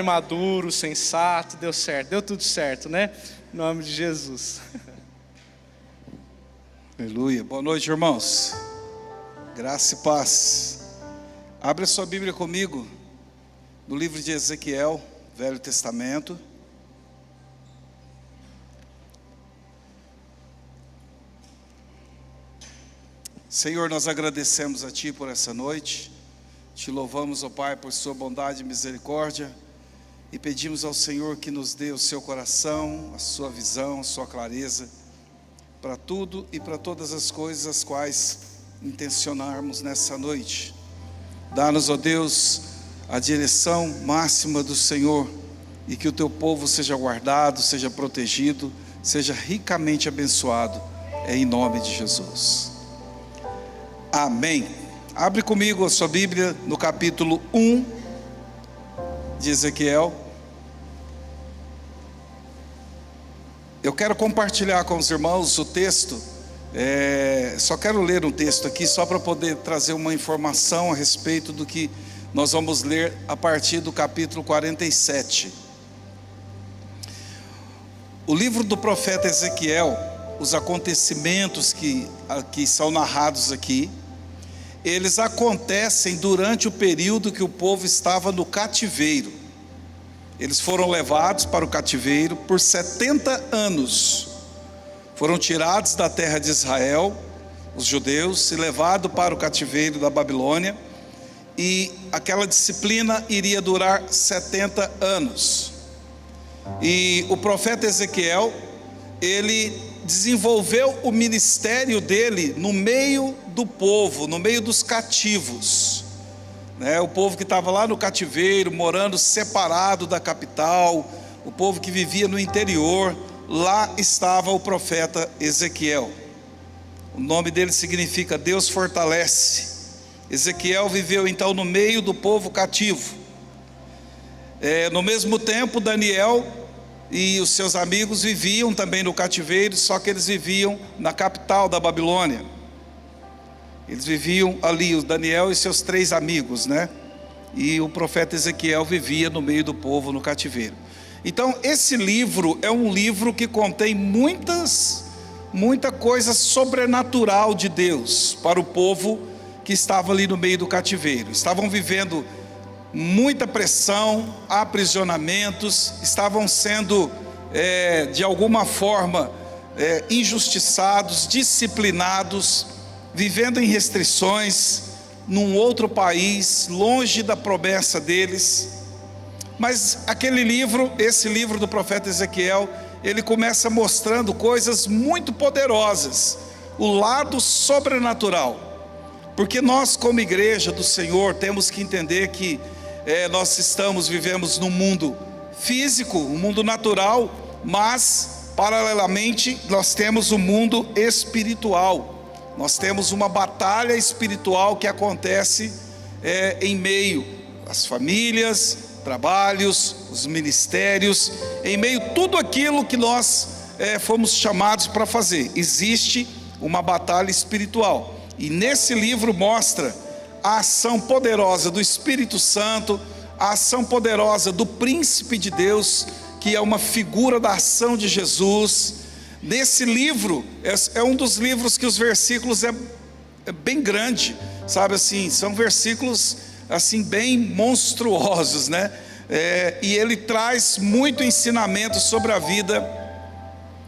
maduro, sensato, deu certo, deu tudo certo, né? Em nome de Jesus. Aleluia. Boa noite, irmãos. Graça e paz. Abre a sua Bíblia comigo no livro de Ezequiel, Velho Testamento. Senhor, nós agradecemos a Ti por essa noite. Te louvamos, ó Pai, por Sua bondade e misericórdia. E pedimos ao Senhor que nos dê o seu coração, a sua visão, a sua clareza, para tudo e para todas as coisas as quais intencionarmos nessa noite. Dá-nos, ó Deus, a direção máxima do Senhor, e que o teu povo seja guardado, seja protegido, seja ricamente abençoado, em nome de Jesus. Amém. Abre comigo a sua Bíblia no capítulo 1 de Ezequiel. Eu quero compartilhar com os irmãos o texto. Só quero ler um texto aqui, só para poder trazer uma informação a respeito do que nós vamos ler a partir do capítulo 47. O livro do profeta Ezequiel, os acontecimentos que são narrados aqui, eles acontecem durante o período que o povo estava no cativeiro. Eles foram levados para o cativeiro por 70 anos. Foram tirados da terra de Israel, os judeus, e levados para o cativeiro da Babilônia. E aquela disciplina iria durar 70 anos. E o profeta Ezequiel, ele desenvolveu o ministério dele no meio do povo, no meio dos cativos, né? O povo que estava lá no cativeiro, morando separado da capital, o povo que vivia no interior, lá estava o profeta Ezequiel. O nome dele significa Deus fortalece. Ezequiel viveu então no meio do povo cativo. No mesmo tempo, Daniel e os seus amigos viviam também no cativeiro, só que eles viviam na capital da Babilônia. Eles viviam ali, o Daniel e seus 3 amigos, né? E o profeta Ezequiel vivia no meio do povo no cativeiro. Então esse livro é um livro que contém muita coisa sobrenatural de Deus para o povo que estava ali no meio do cativeiro. Estavam vivendo muita pressão, aprisionamentos, estavam sendo de alguma forma injustiçados, disciplinados, vivendo em restrições, num outro país, longe da promessa deles. Mas esse livro do profeta Ezequiel, ele começa mostrando coisas muito poderosas, o lado sobrenatural. Porque nós, como igreja do Senhor, temos que entender que nós vivemos num mundo físico, um mundo natural, mas paralelamente nós temos um mundo espiritual. Nós temos uma batalha espiritual que acontece em meio às famílias, trabalhos, os ministérios, em meio a tudo aquilo que nós fomos chamados para fazer. Existe uma batalha espiritual. E nesse livro mostra a ação poderosa do Espírito Santo, a ação poderosa do príncipe de Deus, que é uma figura da ação de Jesus. Nesse livro, é um dos livros que os versículos é bem grande, sabe assim, são versículos assim bem monstruosos, né? E ele traz muito ensinamento sobre a vida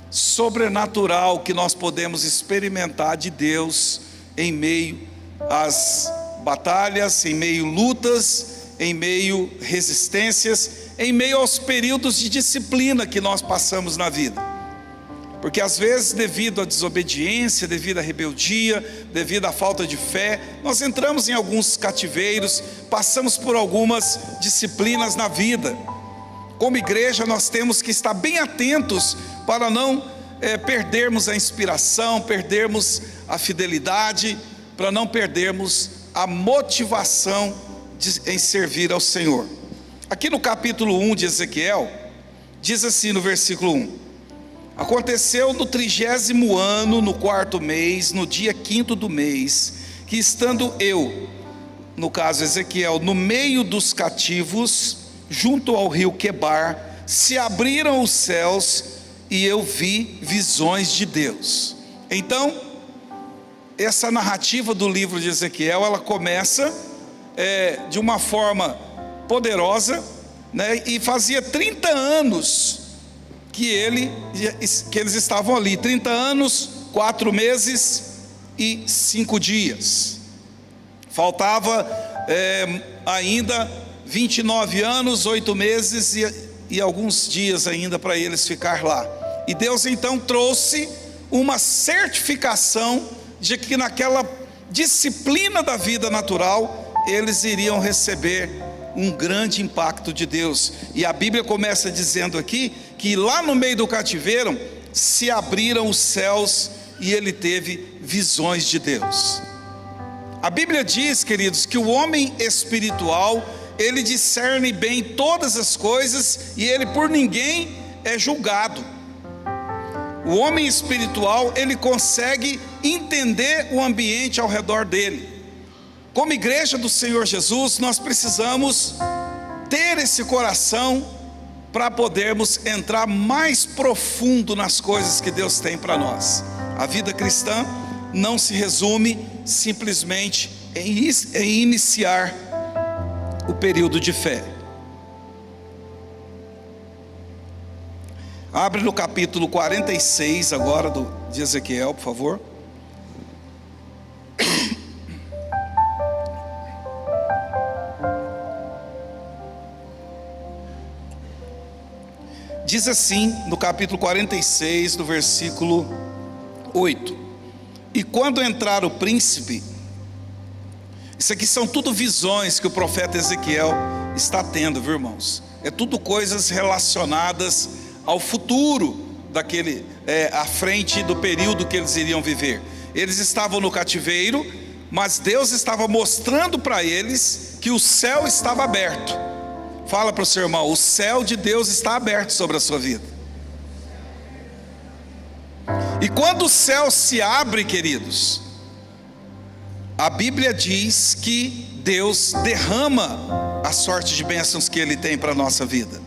sobrenatural que nós podemos experimentar de Deus em meio às batalhas, em meio a lutas, em meio a resistências, em meio aos períodos de disciplina que nós passamos na vida. Porque às vezes, devido à desobediência, devido à rebeldia, devido à falta de fé, nós entramos em alguns cativeiros, passamos por algumas disciplinas na vida. Como igreja, nós temos que estar bem atentos para não perdermos a inspiração, perdermos a fidelidade, para não perdermos a motivação em servir ao Senhor. Aqui no capítulo 1 de Ezequiel, diz assim no versículo 1: aconteceu no 30º ano, no 4º mês, no dia 5º do mês, que estando eu, no caso Ezequiel, no meio dos cativos, junto ao rio Quebar, se abriram os céus e eu vi visões de Deus. Então, essa narrativa do livro de Ezequiel, ela começa de uma forma poderosa, né? E fazia 30 anos que eles estavam ali, 30 anos, 4 meses e 5 dias. Faltava ainda 29 anos, 8 meses e alguns dias ainda para eles ficar lá. E Deus então trouxe uma certificação de que naquela disciplina da vida natural, eles iriam receber um grande impacto de Deus. E a Bíblia começa dizendo aqui, que lá no meio do cativeiro, se abriram os céus e ele teve visões de Deus. A Bíblia diz, queridos, que o homem espiritual, ele discerne bem todas as coisas e ele por ninguém é julgado. O homem espiritual, ele consegue entender o ambiente ao redor dele. Como igreja do Senhor Jesus, nós precisamos ter esse coração para podermos entrar mais profundo nas coisas que Deus tem para nós. A vida cristã não se resume simplesmente em iniciar o período de fé. Abre no capítulo 46 agora de Ezequiel, por favor. Diz assim no capítulo 46, do versículo 8: E quando entrar o príncipe, isso aqui são tudo visões que o profeta Ezequiel está tendo, viu, irmãos? É tudo coisas relacionadas ao futuro à frente do período que eles iriam viver. Eles estavam no cativeiro, mas Deus estava mostrando para eles que o céu estava aberto. Fala para o seu irmão: o céu de Deus está aberto sobre a sua vida. E quando o céu se abre, queridos, a Bíblia diz que Deus derrama a sorte de bênçãos que Ele tem para a nossa vida.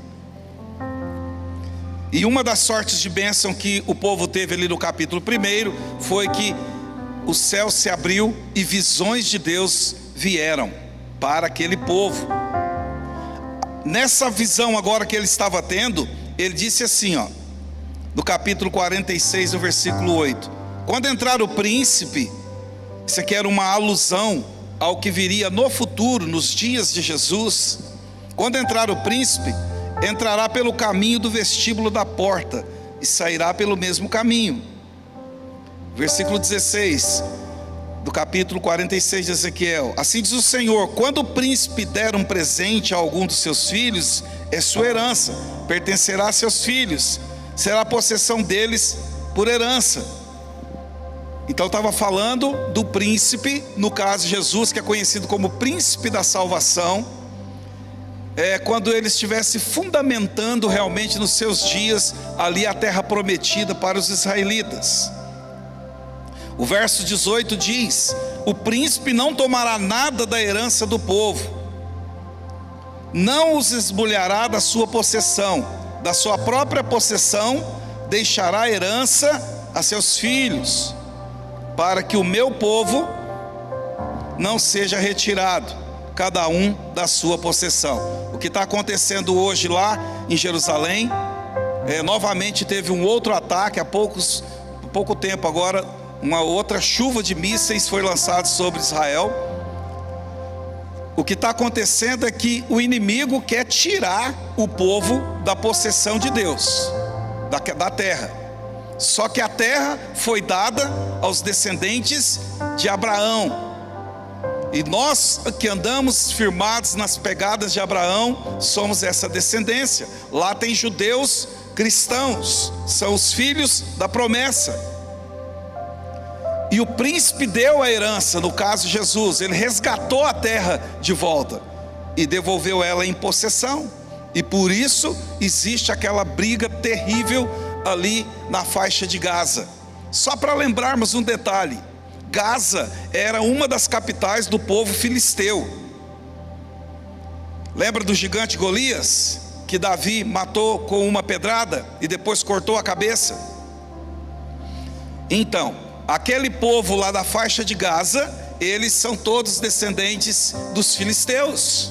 E uma das sortes de bênção que o povo teve ali no capítulo 1 foi que o céu se abriu e visões de Deus vieram para aquele povo. Nessa visão agora que ele estava tendo, ele disse assim, no capítulo 46, no versículo 8: Quando entrar o príncipe, isso aqui era uma alusão ao que viria no futuro, nos dias de Jesus. Quando entrar o príncipe, entrará pelo caminho do vestíbulo da porta e sairá pelo mesmo caminho. Versículo 16 do capítulo 46 de Ezequiel: Assim diz o Senhor: Quando o príncipe der um presente a algum dos seus filhos, é sua herança, pertencerá a seus filhos, será a possessão deles por herança. Então estava falando do príncipe, no caso Jesus, que é conhecido como príncipe da salvação. Quando ele estivesse fundamentando realmente nos seus dias ali a terra prometida para os israelitas. O verso 18 diz: O príncipe não tomará nada da herança do povo, não os esbulhará da sua possessão, da sua própria possessão deixará herança a seus filhos, para que o meu povo não seja retirado, cada um da sua possessão. O que está acontecendo hoje lá em Jerusalém, novamente teve um outro ataque, há pouco tempo agora, uma outra chuva de mísseis foi lançada sobre Israel. O que está acontecendo é que o inimigo quer tirar o povo da possessão de Deus, da terra. Só que a terra foi dada aos descendentes de Abraão. E nós que andamos firmados nas pegadas de Abraão, somos essa descendência. Lá tem judeus cristãos, são os filhos da promessa. E o príncipe deu a herança, no caso Jesus, ele resgatou a terra de volta e devolveu ela em possessão. E por isso existe aquela briga terrível ali na faixa de Gaza. Só para lembrarmos um detalhe: Gaza era uma das capitais do povo filisteu. Lembra do gigante Golias, que Davi matou com uma pedrada e depois cortou a cabeça? Então, aquele povo lá da faixa de Gaza, eles são todos descendentes dos filisteus,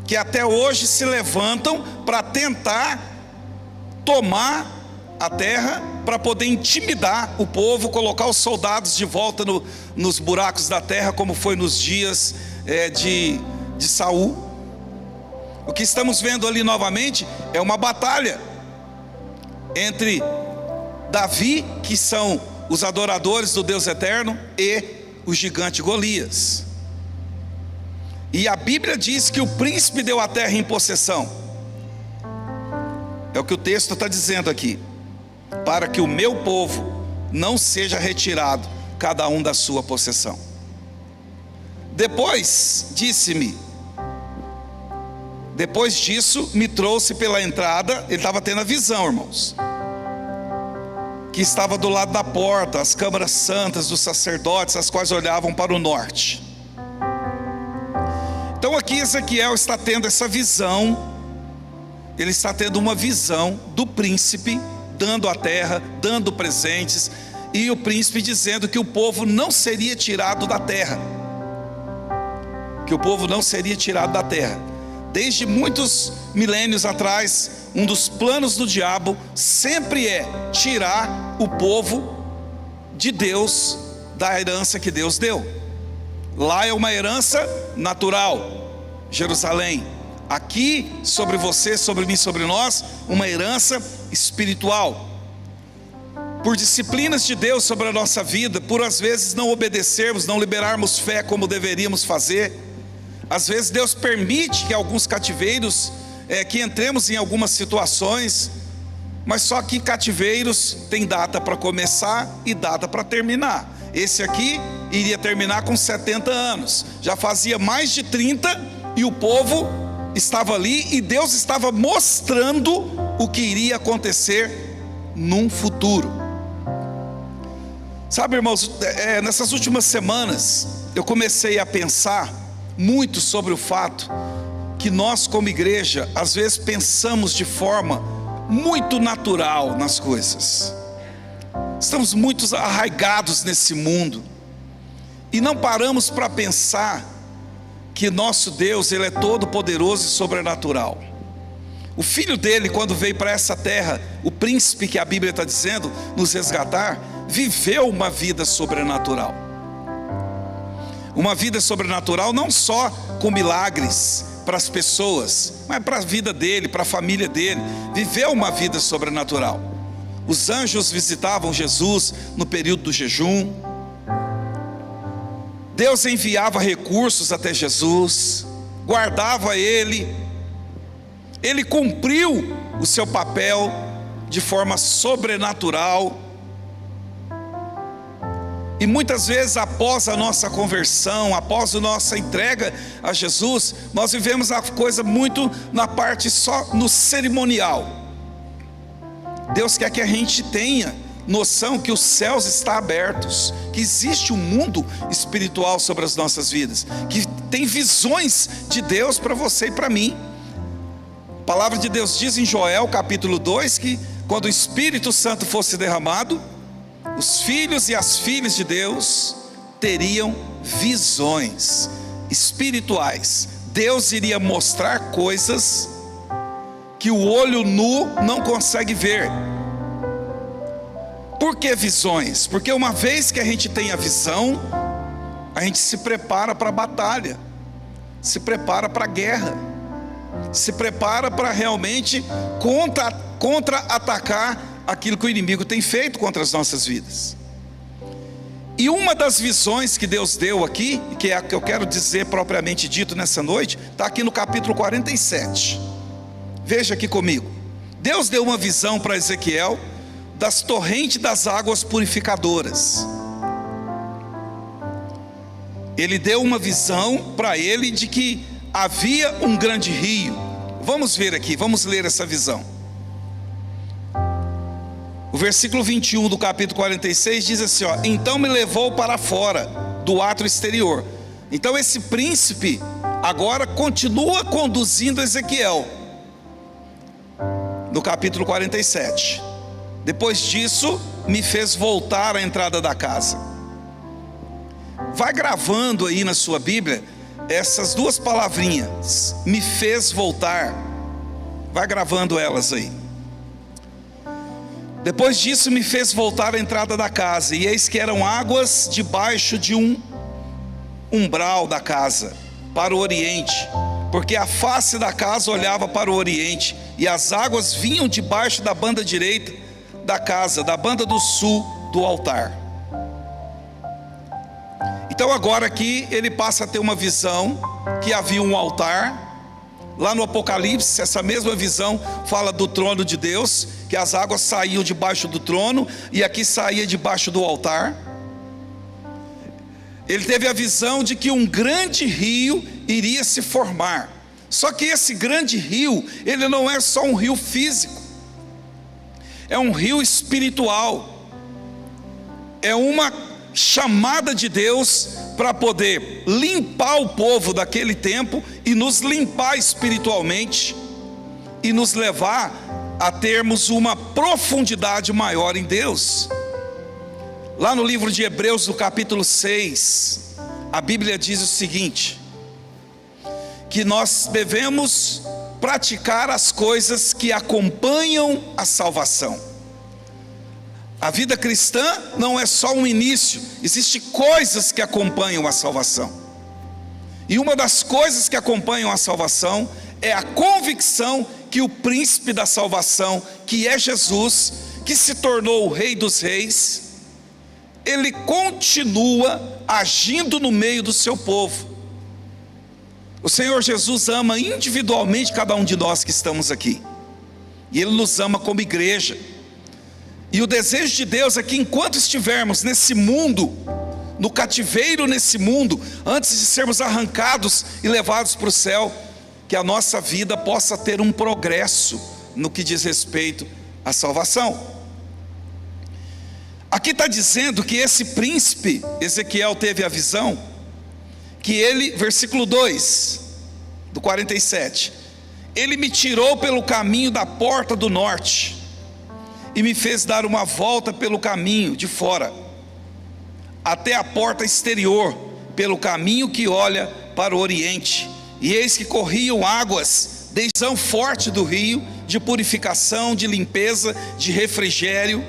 que até hoje se levantam para tentar tomar a terra, para poder intimidar o povo, colocar os soldados de volta nos buracos da terra, como foi nos dias de Saul. O que estamos vendo ali novamente é uma batalha entre Davi, que são os adoradores do Deus eterno, e o gigante Golias. E a Bíblia diz que o príncipe deu a terra em possessão. É o que o texto está dizendo aqui: para que o meu povo não seja retirado, cada um da sua possessão. Depois disso, me trouxe pela entrada. Ele estava tendo a visão, irmãos, que estava do lado da porta, as câmaras santas dos sacerdotes, as quais olhavam para o norte. Então aqui Ezequiel está tendo essa visão. Ele está tendo uma visão do príncipe dando a terra, dando presentes, e o príncipe dizendo que o povo não seria tirado da terra. Que o povo não seria tirado da terra. Desde muitos milênios atrás, um dos planos do diabo sempre é tirar o povo de Deus, da herança que Deus deu. Lá é uma herança natural, Jerusalém. Aqui, sobre você, sobre mim, sobre nós, uma herança espiritual. Por disciplinas de Deus sobre a nossa vida, por às vezes não obedecermos, não liberarmos fé como deveríamos fazer. Às vezes Deus permite que alguns cativeiros, que entremos em algumas situações, mas só que cativeiros tem data para começar e data para terminar. Esse aqui iria terminar com 70 anos, já fazia mais de 30 e o povo estava ali, e Deus estava mostrando o que iria acontecer num futuro. Sabe, irmãos, nessas últimas semanas eu comecei a pensar muito sobre o fato que nós, como igreja, às vezes pensamos de forma muito natural nas coisas. Estamos muito arraigados nesse mundo e não paramos para pensar que nosso Deus, Ele é todo poderoso e sobrenatural. O filho dele, quando veio para essa terra, o príncipe que a Bíblia está dizendo, nos resgatar, viveu uma vida sobrenatural. Uma vida sobrenatural não só com milagres para as pessoas, mas para a vida dele, para a família dele. Viveu uma vida sobrenatural. Os anjos visitavam Jesus no período do jejum. Deus enviava recursos até Jesus, guardava ele. Ele cumpriu o seu papel de forma sobrenatural. E muitas vezes, após a nossa conversão, após a nossa entrega a Jesus, nós vivemos a coisa muito na parte só no cerimonial. Deus quer que a gente tenha noção que os céus estão abertos, que existe um mundo espiritual sobre as nossas vidas, que tem visões de Deus para você e para mim. A palavra de Deus diz em Joel capítulo 2 que quando o Espírito Santo fosse derramado, os filhos e as filhas de Deus teriam visões espirituais. Deus iria mostrar coisas que o olho nu não consegue ver. Por que visões? Porque uma vez que a gente tem a visão, a gente se prepara para a batalha, se prepara para a guerra, se prepara para realmente contra-atacar aquilo que o inimigo tem feito contra as nossas vidas. E uma das visões que Deus deu aqui, que é a que eu quero dizer propriamente dito nessa noite, está aqui no capítulo 47. Veja aqui comigo. Deus deu uma visão para Ezequiel das torrentes das águas purificadoras. Ele deu uma visão para ele de que havia um grande rio. Vamos ver aqui, vamos ler essa visão. O versículo 21 do capítulo 46 diz assim, então me levou para fora do átrio exterior. Então esse príncipe agora continua conduzindo Ezequiel, no capítulo 47. Depois disso, me fez voltar à entrada da casa. Vai gravando aí na sua Bíblia essas duas palavrinhas, me fez voltar. Vai gravando elas aí. Depois disso me fez voltar à entrada da casa, e eis que eram águas debaixo de um umbral da casa, para o oriente, porque a face da casa olhava para o oriente, e as águas vinham debaixo da banda direita da casa, da banda do sul do altar. Então agora aqui ele passa a ter uma visão, que havia um altar. Lá no Apocalipse, essa mesma visão fala do trono de Deus, que as águas saíam debaixo do trono, e aqui saía debaixo do altar. Ele teve a visão de que um grande rio iria se formar. Só que esse grande rio, ele não é só um rio físico, é um rio espiritual, é uma chamada de Deus para poder limpar o povo daquele tempo e nos limpar espiritualmente e nos levar a termos uma profundidade maior em Deus. Lá no livro de Hebreus, no capítulo 6, a Bíblia diz o seguinte: que nós devemos praticar as coisas que acompanham a salvação. A vida cristã não é só um início, existem coisas que acompanham a salvação. E uma das coisas que acompanham a salvação é a convicção que o príncipe da salvação, que é Jesus, que se tornou o Rei dos Reis, ele continua agindo no meio do seu povo. O Senhor Jesus ama individualmente cada um de nós que estamos aqui, e Ele nos ama como igreja. E o desejo de Deus é que enquanto estivermos nesse mundo, no cativeiro nesse mundo, antes de sermos arrancados e levados para o céu, que a nossa vida possa ter um progresso no que diz respeito à salvação. Aqui está dizendo que esse príncipe, Ezequiel teve a visão, que ele, versículo 2, do 47, ele me tirou pelo caminho da porta do norte, e me fez dar uma volta pelo caminho de fora, até a porta exterior, pelo caminho que olha para o oriente. E eis que corriam águas, desde forte do rio, de purificação, de limpeza, de refrigério.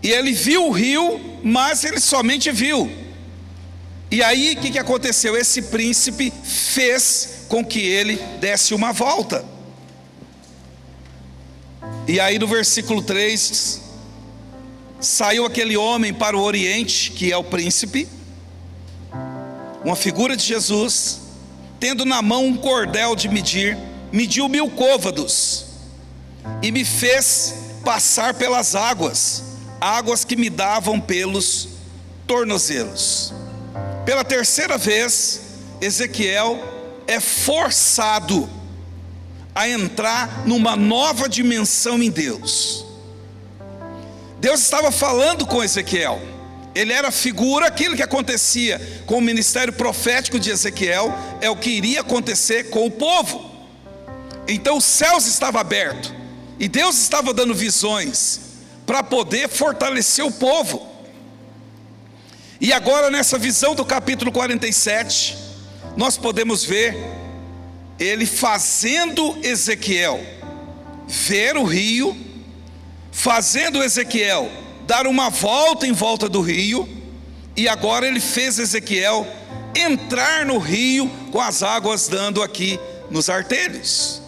E ele viu o rio, mas ele somente viu. E aí o que aconteceu? Esse príncipe fez com que ele desse uma volta. E aí no versículo 3, saiu aquele homem para o oriente, que é o príncipe, uma figura de Jesus, tendo na mão um cordel de medir, mediu 1000 côvados, e me fez passar pelas águas, águas que me davam pelos tornozelos. Pela terceira vez, Ezequiel é forçado a entrar numa nova dimensão em Deus. Deus estava falando com Ezequiel, ele era a figura, aquilo que acontecia com o ministério profético de Ezequiel, é o que iria acontecer com o povo. Então os céus estavam abertos, e Deus estava dando visões, para poder fortalecer o povo. E agora nessa visão do capítulo 47, nós podemos ver ele fazendo Ezequiel ver o rio, fazendo Ezequiel dar uma volta em volta do rio, e agora ele fez Ezequiel entrar no rio com as águas dando aqui nos artelhos.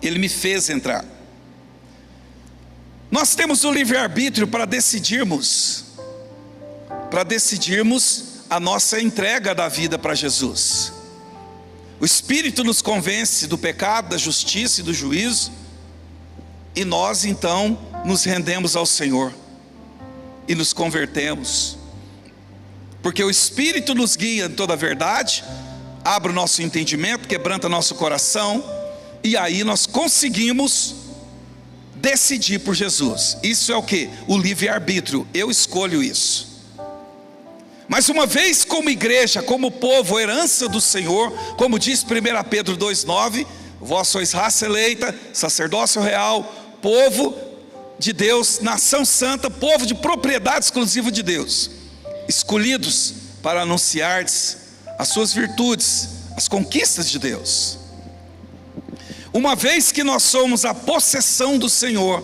Ele me fez entrar. Nós temos o livre-arbítrio para decidirmos a nossa entrega da vida para Jesus. O Espírito nos convence do pecado, da justiça e do juízo, e nós então nos rendemos ao Senhor e nos convertemos, porque o Espírito nos guia em toda a verdade, abre o nosso entendimento, quebranta nosso coração, e aí nós conseguimos decidir por Jesus. Isso é o que? O livre-arbítrio. Eu escolho isso. Mas uma vez como igreja, como povo, herança do Senhor, como diz 1 Pedro 2,9, vós sois raça eleita, sacerdócio real, povo de Deus, nação santa, povo de propriedade exclusiva de Deus, escolhidos para anunciardes as suas virtudes, as conquistas de Deus. Uma vez que nós somos a possessão do Senhor,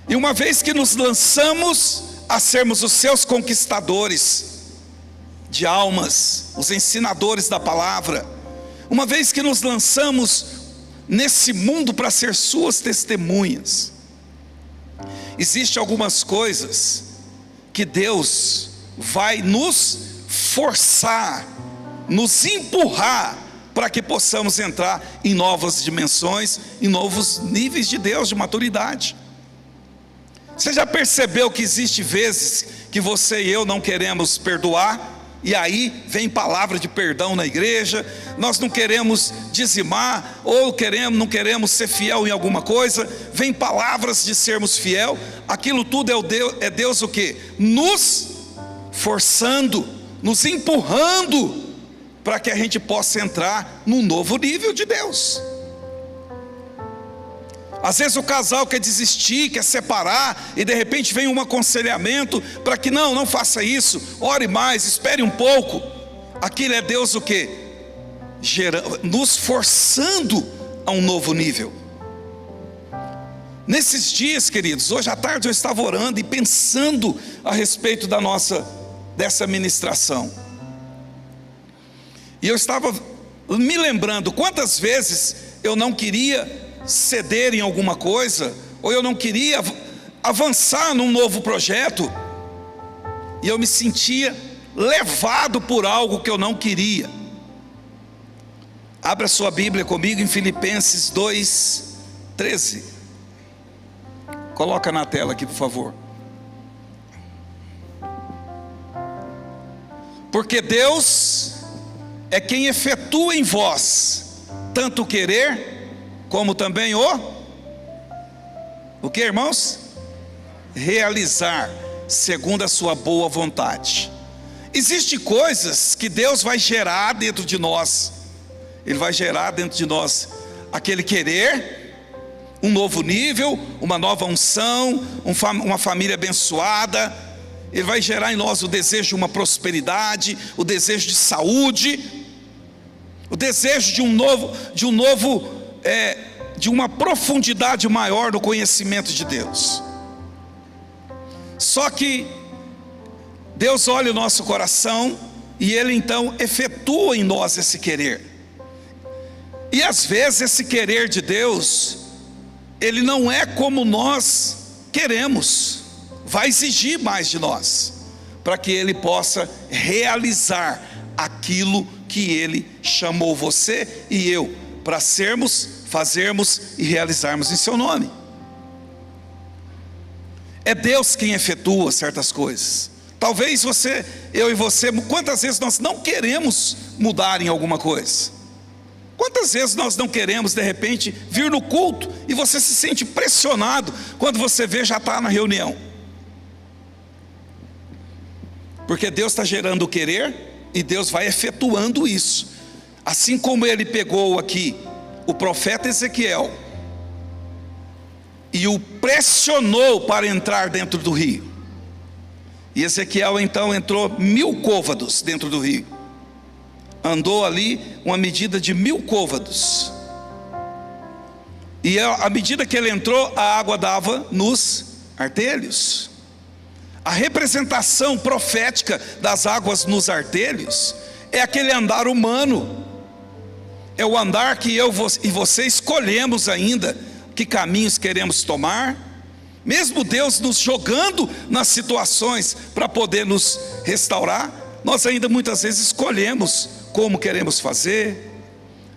e uma vez que nos lançamos a sermos os seus conquistadores de almas, os ensinadores da palavra, uma vez que nos lançamos nesse mundo para ser suas testemunhas, existem algumas coisas que Deus vai nos forçar, nos empurrar, para que possamos entrar em novas dimensões, em novos níveis de Deus, de maturidade. Você já percebeu que existe vezes que você e eu não queremos perdoar, e aí vem palavra de perdão na igreja, nós não queremos dizimar, ou não queremos ser fiel em alguma coisa, vem palavras de sermos fiel, aquilo tudo é Deus o quê? Nos forçando, nos empurrando, para que a gente possa entrar num novo nível de Deus. Às vezes o casal quer desistir, quer separar, e de repente vem um aconselhamento para que não faça isso, ore mais, espere um pouco. Aquilo é Deus o quê? Nos forçando a um novo nível. Nesses dias, queridos, hoje à tarde eu estava orando e pensando a respeito dessa ministração. E eu estava me lembrando quantas vezes eu não queria ceder em alguma coisa, ou eu não queria avançar num novo projeto, e eu me sentia levado por algo que eu não queria. Abra sua Bíblia comigo em Filipenses 2:13. Coloca na tela aqui, por favor. Porque Deus é quem efetua em vós tanto o querer como também o que, irmãos? Realizar segundo a sua boa vontade. Existem coisas que Deus vai gerar dentro de nós. Ele vai gerar dentro de nós aquele querer, um novo nível, uma nova unção, uma família abençoada. Ele vai gerar em nós o desejo de uma prosperidade, o desejo de saúde, o desejo de uma profundidade maior no conhecimento de Deus. Só que Deus olha o nosso coração e Ele então efetua em nós esse querer. E às vezes esse querer de Deus, ele não é como nós queremos, vai exigir mais de nós, para que Ele possa realizar aquilo que Ele chamou você e eu para sermos, fazermos e realizarmos em seu nome. É Deus quem efetua certas coisas. Talvez eu e você, quantas vezes nós não queremos mudar em alguma coisa? Quantas vezes nós não queremos de repente vir no culto e você se sente pressionado quando você vê já está na reunião? Porque Deus está gerando o querer e Deus vai efetuando isso. Assim como Ele pegou aqui o profeta Ezequiel e o pressionou para entrar dentro do rio. E Ezequiel então entrou 1000 côvados dentro do rio. Andou ali uma medida de 1000 côvados. E à medida que ele entrou, a água dava nos artelhos. A representação profética das águas nos artelhos é aquele andar humano. É o andar que eu e você escolhemos ainda que caminhos queremos tomar. Mesmo Deus nos jogando nas situações para poder nos restaurar, nós ainda muitas vezes escolhemos como queremos fazer,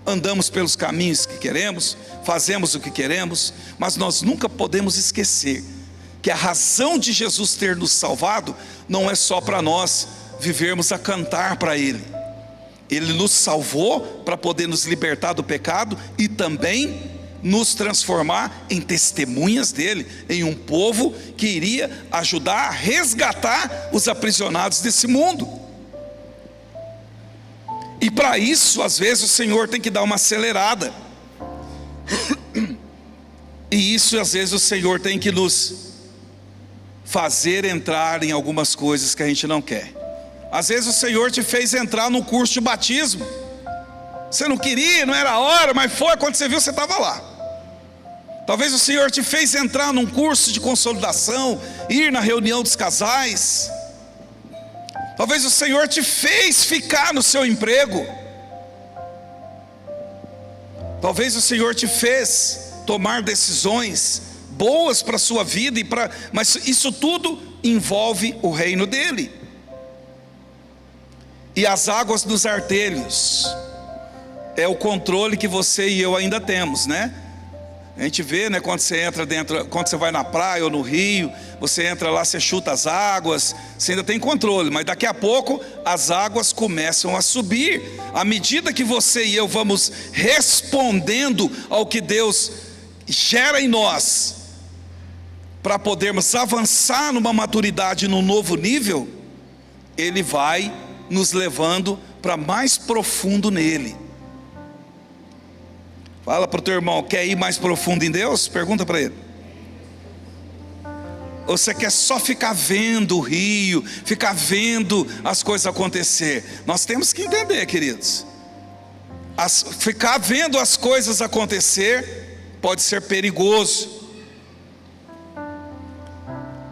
andamos pelos caminhos que queremos, fazemos o que queremos, mas nós nunca podemos esquecer que a razão de Jesus ter nos salvado não é só para nós vivermos a cantar para Ele. Ele nos salvou para poder nos libertar do pecado e também nos transformar em testemunhas dele, em um povo que iria ajudar a resgatar os aprisionados desse mundo. E para isso, às vezes, o Senhor tem que dar uma acelerada. E isso, às vezes, o Senhor tem que nos fazer entrar em algumas coisas que a gente não quer. Às vezes o Senhor te fez entrar num curso de batismo. Você não queria, não era a hora, mas foi, quando você viu, você estava lá. Talvez o Senhor te fez entrar num curso de consolidação, ir na reunião dos casais. Talvez o Senhor te fez ficar no seu emprego. Talvez o Senhor te fez tomar decisões boas para a sua vida, mas isso tudo envolve o reino dele. E as águas dos artelhos é o controle que você e eu ainda temos, né? A gente vê, né, quando você entra dentro, quando você vai na praia ou no rio, você entra lá, você chuta as águas, você ainda tem controle, mas daqui a pouco as águas começam a subir. À medida que você e eu vamos respondendo ao que Deus gera em nós, para podermos avançar numa maturidade, num novo nível, Ele vai nos levando para mais profundo nele. Fala para o teu irmão, quer ir mais profundo em Deus? Pergunta para ele. Ou você quer só ficar vendo o rio, ficar vendo as coisas acontecer? Nós temos que entender, queridos, ficar vendo as coisas acontecer pode ser perigoso.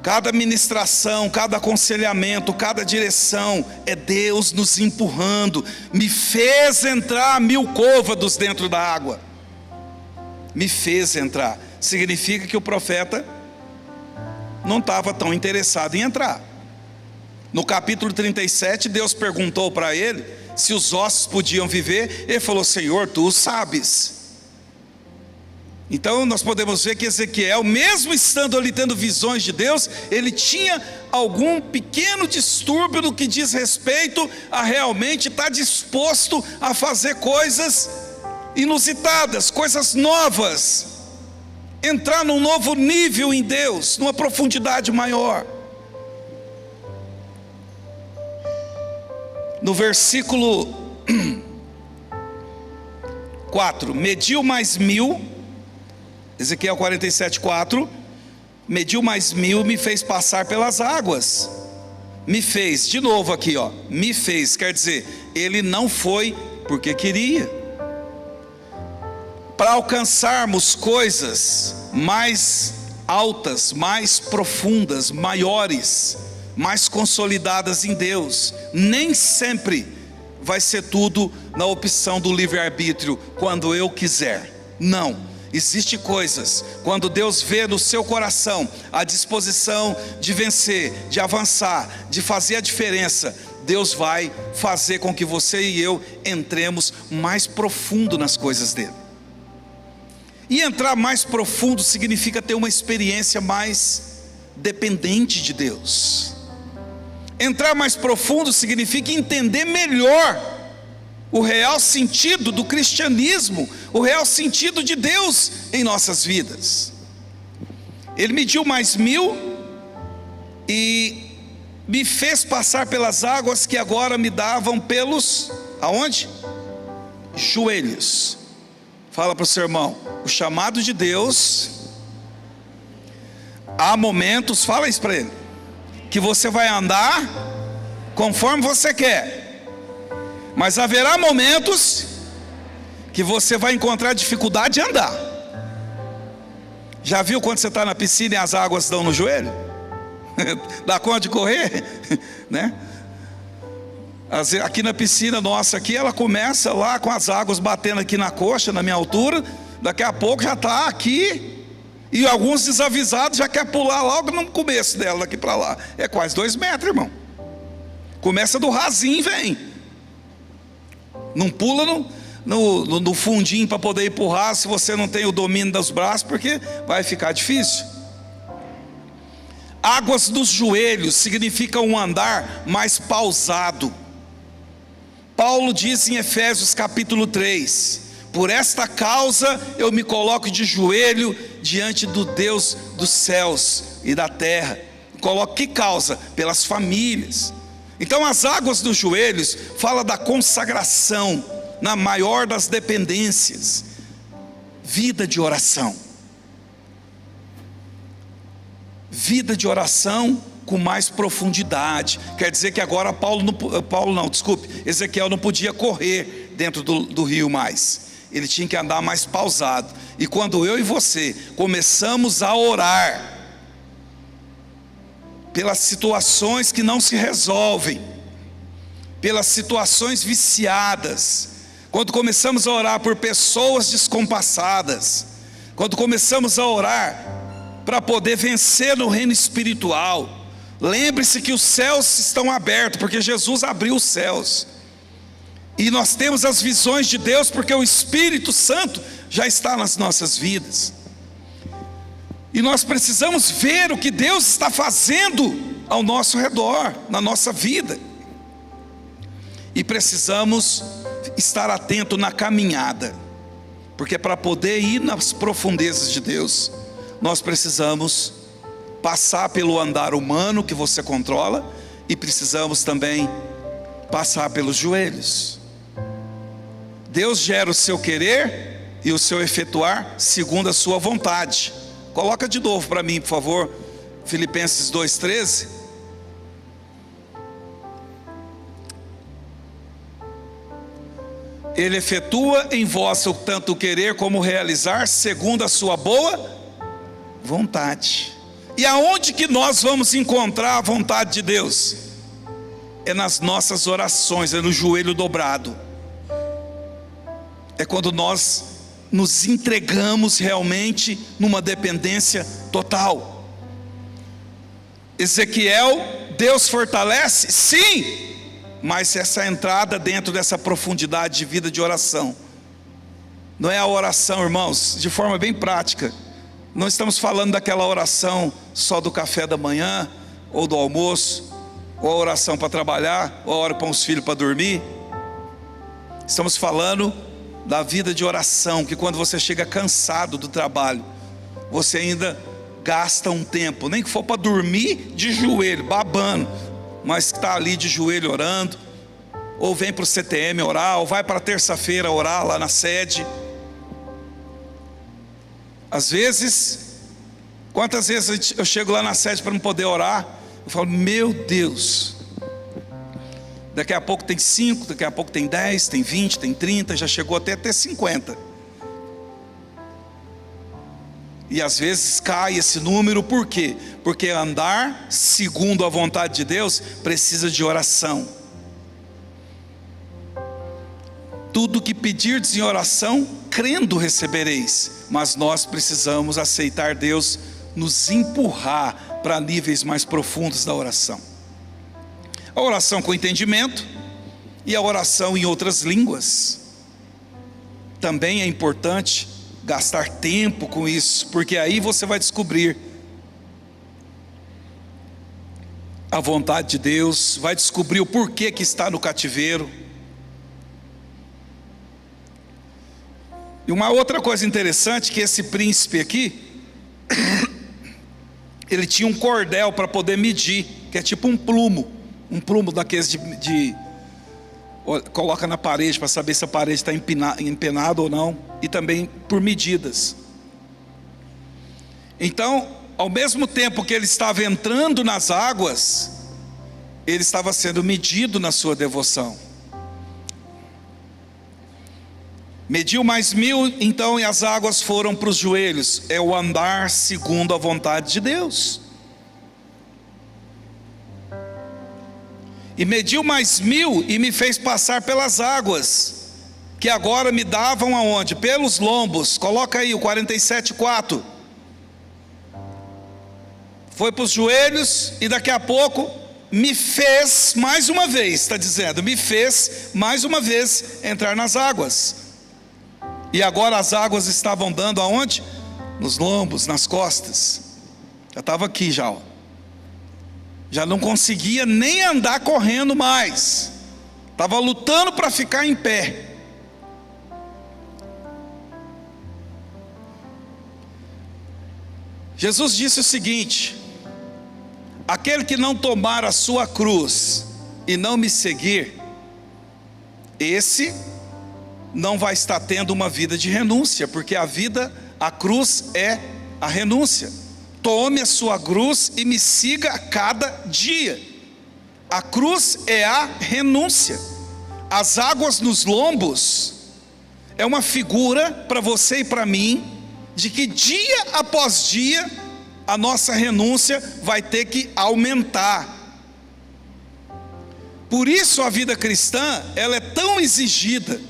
Cada ministração, cada aconselhamento, cada direção é Deus nos empurrando. Me fez entrar 1000 côvados dentro da água. Me fez entrar. Significa que o profeta não estava tão interessado em entrar. No capítulo 37, Deus perguntou para ele se os ossos podiam viver. Ele falou: Senhor, tu sabes. Então nós podemos ver que Ezequiel, mesmo estando ali tendo visões de Deus, ele tinha algum pequeno distúrbio no que diz respeito a realmente estar disposto a fazer coisas inusitadas, coisas novas, entrar num novo nível em Deus, numa profundidade maior. No versículo 4, mediu mais 1000, Ezequiel 47:4, mediu mais 1000, me fez passar pelas águas. Me fez, de novo aqui, ó, me fez, quer dizer, ele não foi porque queria. Para alcançarmos coisas mais altas, mais profundas, maiores, mais consolidadas em Deus, nem sempre vai ser tudo na opção do livre-arbítrio, quando eu quiser. Não. Existem coisas, quando Deus vê no seu coração a disposição de vencer, de avançar, de fazer a diferença, Deus vai fazer com que você e eu entremos mais profundo nas coisas dele. E entrar mais profundo significa ter uma experiência mais dependente de Deus. Entrar mais profundo significa entender melhor o real sentido do cristianismo, o real sentido de Deus em nossas vidas. Ele mediu mais 1000 e me fez passar pelas águas que agora me davam pelos, aonde? Joelhos. Fala para o seu irmão, o chamado de Deus, há momentos, fala isso para ele, que você vai andar conforme você quer, mas haverá momentos que você vai encontrar dificuldade de andar. Já viu quando você está na piscina e as águas dão no joelho? Dá conta de correr? Né? Aqui na piscina nossa aqui, ela começa lá com as águas batendo aqui na coxa, na minha altura. Daqui a pouco já está aqui, e alguns desavisados já quer pular logo no começo dela, daqui para lá. É quase 2 metros, irmão. Começa do rasinho e vem. Não pula no fundinho para poder empurrar, se você não tem o domínio dos braços, porque vai ficar difícil. Águas dos joelhos significa um andar mais pausado. Paulo diz em Efésios capítulo 3, Por esta causa eu me coloco de joelho diante do Deus dos céus e da terra. Coloco que causa? Pelas famílias. Então as águas dos joelhos fala da consagração na maior das dependências, vida de oração. Vida de oração com mais profundidade. Quer dizer que agora Ezequiel não podia correr dentro do rio mais. Ele tinha que andar mais pausado. E quando eu e você começamos a orar pelas situações que não se resolvem, pelas situações viciadas, quando começamos a orar por pessoas descompassadas, quando começamos a orar para poder vencer no reino espiritual, lembre-se que os céus estão abertos, porque Jesus abriu os céus, e nós temos as visões de Deus, porque o Espírito Santo já está nas nossas vidas, e nós precisamos ver o que Deus está fazendo ao nosso redor, na nossa vida, e precisamos estar atento na caminhada, porque para poder ir nas profundezas de Deus, nós precisamos passar pelo andar humano que você controla, e precisamos também passar pelos joelhos. Deus gera o seu querer e o seu efetuar segundo a sua vontade. Coloca de novo para mim, por favor, Filipenses 2,13. Ele efetua em vós tanto o querer como o realizar, segundo a sua boa vontade. E aonde que nós vamos encontrar a vontade de Deus? É nas nossas orações, é no joelho dobrado. É quando nós nos entregamos realmente numa dependência total. Ezequiel, Deus fortalece? Sim! Mas essa entrada dentro dessa profundidade de vida de oração, não é a oração, irmãos, de forma bem prática. Não estamos falando daquela oração só do café da manhã, ou do almoço, ou a oração para trabalhar, ou a hora para os filhos para dormir. Estamos falando da vida de oração, que quando você chega cansado do trabalho, você ainda gasta um tempo, nem que for para dormir de joelho, babando, mas está ali de joelho orando, ou vem para o CTM orar, ou vai para terça-feira orar lá na sede. Às vezes, quantas vezes eu chego lá na sede para não poder orar, eu falo, meu Deus, daqui a pouco tem 5, daqui a pouco tem 10, tem 20, tem 30, já chegou até ter 50. E às vezes cai esse número, por quê? Porque andar segundo a vontade de Deus precisa de oração. Tudo que pedirdes em oração, crendo recebereis. Mas nós precisamos aceitar Deus nos empurrar para níveis mais profundos da oração. A oração com entendimento e a oração em outras línguas. Também é importante gastar tempo com isso, porque aí você vai descobrir a vontade de Deus, vai descobrir o porquê que está no cativeiro. E uma outra coisa interessante, que esse príncipe aqui, ele tinha um cordel para poder medir, que é tipo um plumo daqueles coloca na parede para saber se a parede está empenada ou não, e também por medidas. Então, ao mesmo tempo que ele estava entrando nas águas, ele estava sendo medido na sua devoção. Mediu mais 1000, então, e as águas foram para os joelhos. É o andar segundo a vontade de Deus. E mediu mais 1000 e me fez passar pelas águas, que agora me davam aonde? Pelos lombos. Coloca aí o 47,4. Foi para os joelhos e daqui a pouco me fez mais uma vez, está dizendo, me fez mais uma vez entrar nas águas. E agora as águas estavam dando aonde? Nos lombos, nas costas. Já estava aqui já, ó. Já não conseguia nem andar correndo mais, estava lutando para ficar em pé. Jesus disse o seguinte: aquele que não tomar a sua cruz e não me seguir, esse não vai estar tendo uma vida de renúncia, porque a cruz é a renúncia. Tome a sua cruz e me siga a cada dia. A cruz é a renúncia. As águas nos lombos é uma figura para você e para mim, de que dia após dia a nossa renúncia vai ter que aumentar. Por isso a vida cristã, ela é tão exigida.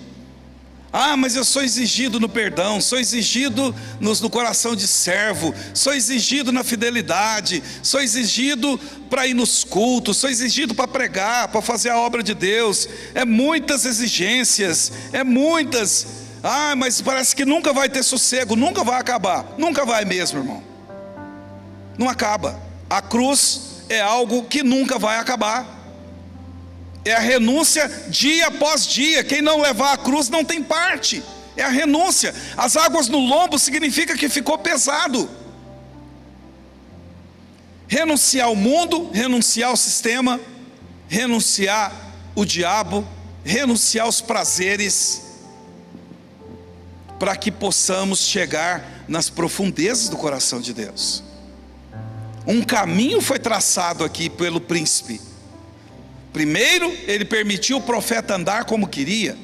Mas eu sou exigido no perdão, sou exigido no coração de servo, sou exigido na fidelidade, sou exigido para ir nos cultos, sou exigido para pregar, para fazer a obra de Deus. É muitas exigências, é muitas. Mas parece que nunca vai ter sossego, nunca vai acabar. Nunca vai mesmo, irmão. Não acaba. A cruz é algo que nunca vai acabar. É a renúncia dia após dia. Quem não levar a cruz não tem parte. É a renúncia. As águas no lombo significa que ficou pesado. Renunciar ao mundo, renunciar ao sistema, renunciar o diabo, renunciar aos prazeres, para que possamos chegar nas profundezas do coração de Deus. Um caminho foi traçado aqui pelo príncipe. Primeiro, ele permitiu o profeta andar como queria,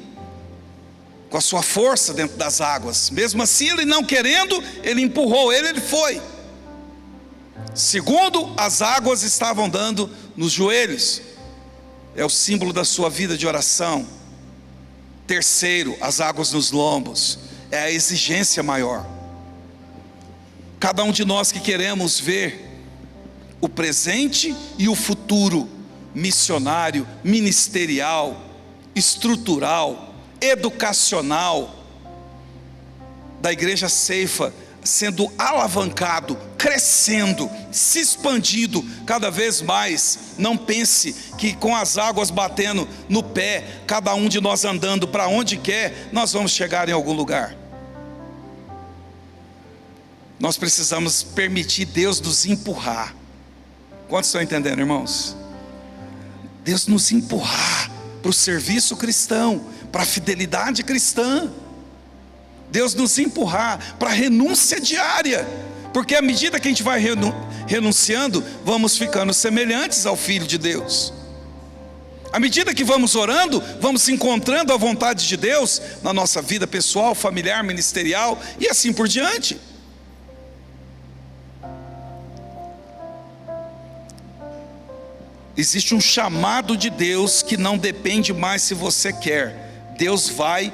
com a sua força dentro das águas. Mesmo assim, ele não querendo, ele empurrou ele foi. Segundo, as águas estavam dando nos joelhos. É o símbolo da sua vida de oração. Terceiro, as águas nos lombos. É a exigência maior. Cada um de nós que queremos ver o presente e o futuro missionário, ministerial, estrutural, educacional da Igreja Ceifa sendo alavancado, crescendo, se expandindo cada vez mais. Não pense que com as águas batendo no pé, cada um de nós andando para onde quer, nós vamos chegar em algum lugar. Nós precisamos permitir Deus nos empurrar. Quantos estão entendendo, irmãos? Deus nos empurrar para o serviço cristão, para a fidelidade cristã. Deus nos empurrar para a renúncia diária, porque à medida que a gente vai renunciando, vamos ficando semelhantes ao Filho de Deus. À medida que vamos orando, vamos encontrando a vontade de Deus na nossa vida pessoal, familiar, ministerial e assim por diante. Existe um chamado de Deus que não depende mais se você quer. Deus vai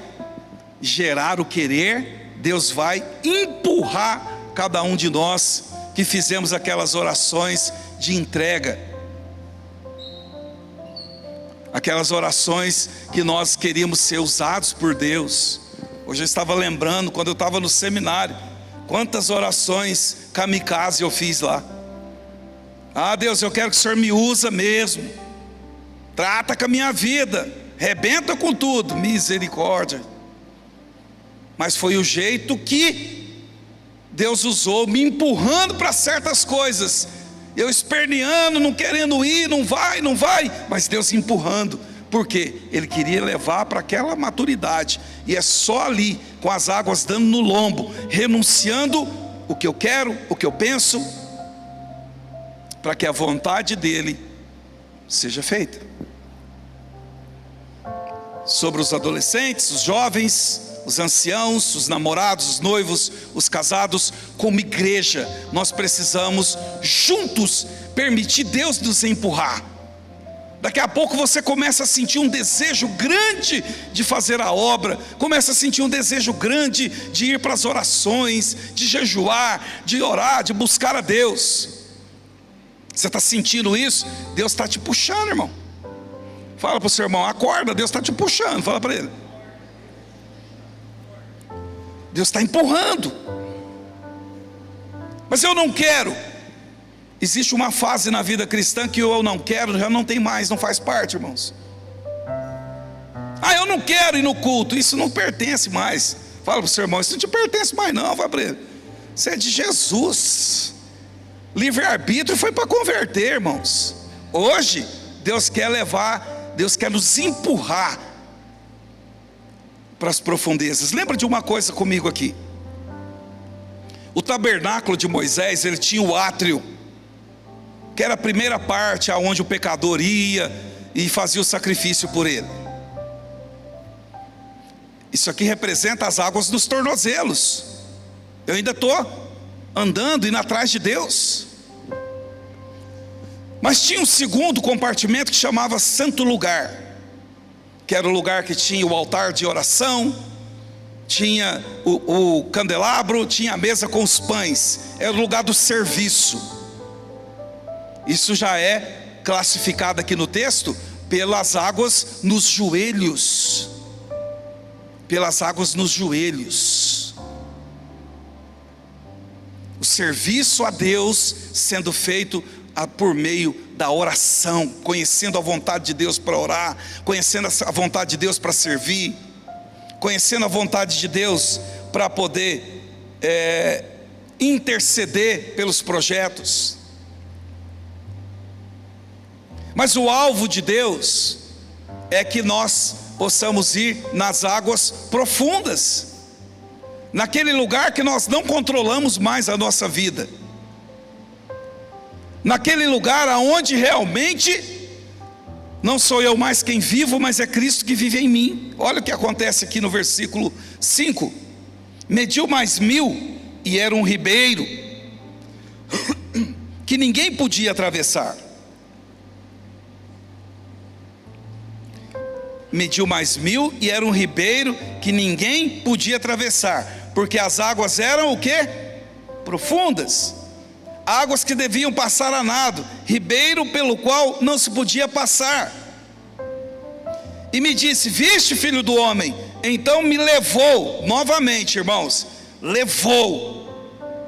gerar o querer, Deus vai empurrar cada um de nós que fizemos aquelas orações de entrega. Aquelas orações que nós queríamos ser usados por Deus. Hoje eu estava lembrando, quando eu estava no seminário, quantas orações kamikaze eu fiz lá. Deus, eu quero que o Senhor me usa mesmo. Trata com a minha vida, rebenta com tudo, misericórdia. Mas foi o jeito que Deus usou, me empurrando para certas coisas. Eu esperneando, não querendo ir, não vai, mas Deus empurrando. Por quê? Ele queria levar para aquela maturidade. E é só ali, com as águas dando no lombo, renunciando o que eu quero, o que eu penso, para que a vontade dele seja feita. Sobre os adolescentes, os jovens, os anciãos, os namorados, os noivos, os casados, como igreja, nós precisamos juntos permitir Deus nos empurrar. Daqui a pouco você começa a sentir um desejo grande de fazer a obra, começa a sentir um desejo grande de ir para as orações, de jejuar, de orar, de buscar a Deus. Você está sentindo isso? Deus está te puxando, irmão. Fala para o seu irmão, acorda, Deus está te puxando. Fala para ele. Deus está empurrando. Mas eu não quero. Existe uma fase na vida cristã que eu não quero, já não tem mais, não faz parte, irmãos. Eu não quero ir no culto, isso não pertence mais. Fala para o seu irmão, isso não te pertence mais não. Fala para ele, você é de Jesus. Livre-arbítrio foi para converter, irmãos. Hoje, Deus quer nos empurrar para as profundezas. Lembra de uma coisa comigo aqui. O tabernáculo de Moisés, ele tinha o átrio, que era a primeira parte aonde o pecador ia e fazia o sacrifício por ele. Isso aqui representa as águas dos tornozelos. Eu ainda estou andando, indo atrás de Deus. Mas tinha um segundo compartimento que chamava Santo Lugar, que era o lugar que tinha o altar de oração, tinha o candelabro, tinha a mesa com os pães. Era o lugar do serviço. Isso já é classificado aqui no texto pelas águas nos joelhos. Pelas águas nos joelhos. O serviço a Deus sendo feito por meio da oração, conhecendo a vontade de Deus para orar, conhecendo a vontade de Deus para servir, conhecendo a vontade de Deus para poder interceder pelos projetos. Mas o alvo de Deus é que nós possamos ir nas águas profundas, naquele lugar que nós não controlamos mais a nossa vida, naquele lugar aonde realmente não sou eu mais quem vivo, mas é Cristo que vive em mim. Olha o que acontece aqui no versículo 5. Mediu mais 1000 e era um ribeiro que ninguém podia atravessar. Mediu mais 1000 e era um ribeiro que ninguém podia atravessar, porque as águas eram o quê? Profundas, águas que deviam passar a nado, ribeiro pelo qual não se podia passar. E me disse: viste, filho do homem? Então me levou, novamente, irmãos,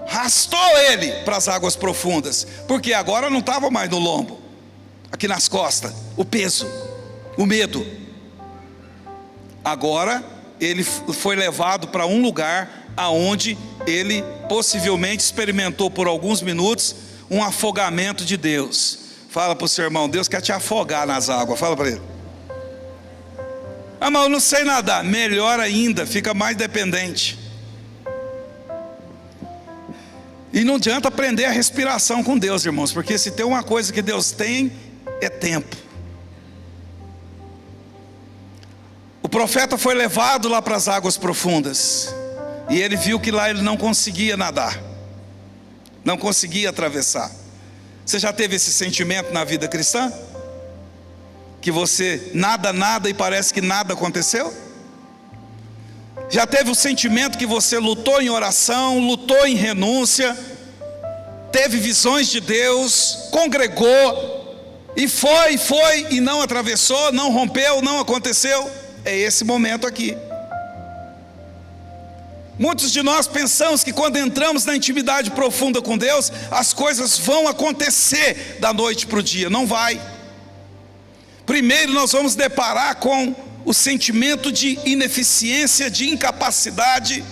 arrastou ele para as águas profundas, porque agora não estava mais no lombo, aqui nas costas, o peso, o medo. Agora ele foi levado para um lugar aonde ele possivelmente experimentou por alguns minutos um afogamento de Deus. Fala para o seu irmão: Deus quer te afogar nas águas. Fala para ele. Ah, mas eu não sei nadar. Melhor ainda, fica mais dependente. E não adianta aprender a respiração com Deus, irmãos, porque se tem uma coisa que Deus tem, é tempo. O profeta foi levado lá para as águas profundas, e ele viu que lá ele não conseguia nadar, não conseguia atravessar. Você já teve esse sentimento na vida cristã? Que você nada e parece que nada aconteceu? Já teve o sentimento que você lutou em oração, lutou em renúncia, teve visões de Deus, congregou, e foi e não atravessou, não rompeu, não aconteceu? É esse momento aqui. Muitos de nós pensamos que quando entramos na intimidade profunda com Deus, as coisas vão acontecer da noite para o dia. Não vai. Primeiro nós vamos deparar com o sentimento de ineficiência, de incapacidade.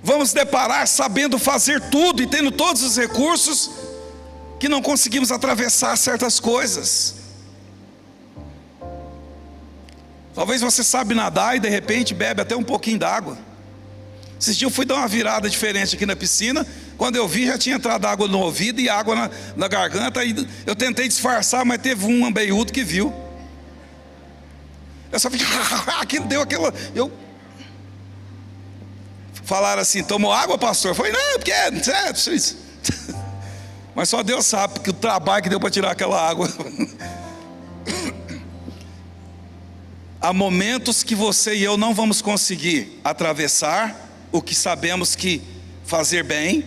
Vamos deparar sabendo fazer tudo e tendo todos os recursos, que não conseguimos atravessar certas coisas. Talvez você sabe nadar e de repente bebe até um pouquinho d'água. Esses dias eu fui dar uma virada diferente aqui na piscina. Quando eu vi, já tinha entrado água no ouvido e água na garganta. E eu tentei disfarçar, mas teve um ambeiudo que viu. Eu só fiquei, aquilo deu aquela... Falaram assim: tomou água, pastor? Eu falei: não, porque é... Mas só Deus sabe, porque o trabalho que deu para tirar aquela água. Há momentos que você e eu não vamos conseguir atravessar o que sabemos que fazer bem.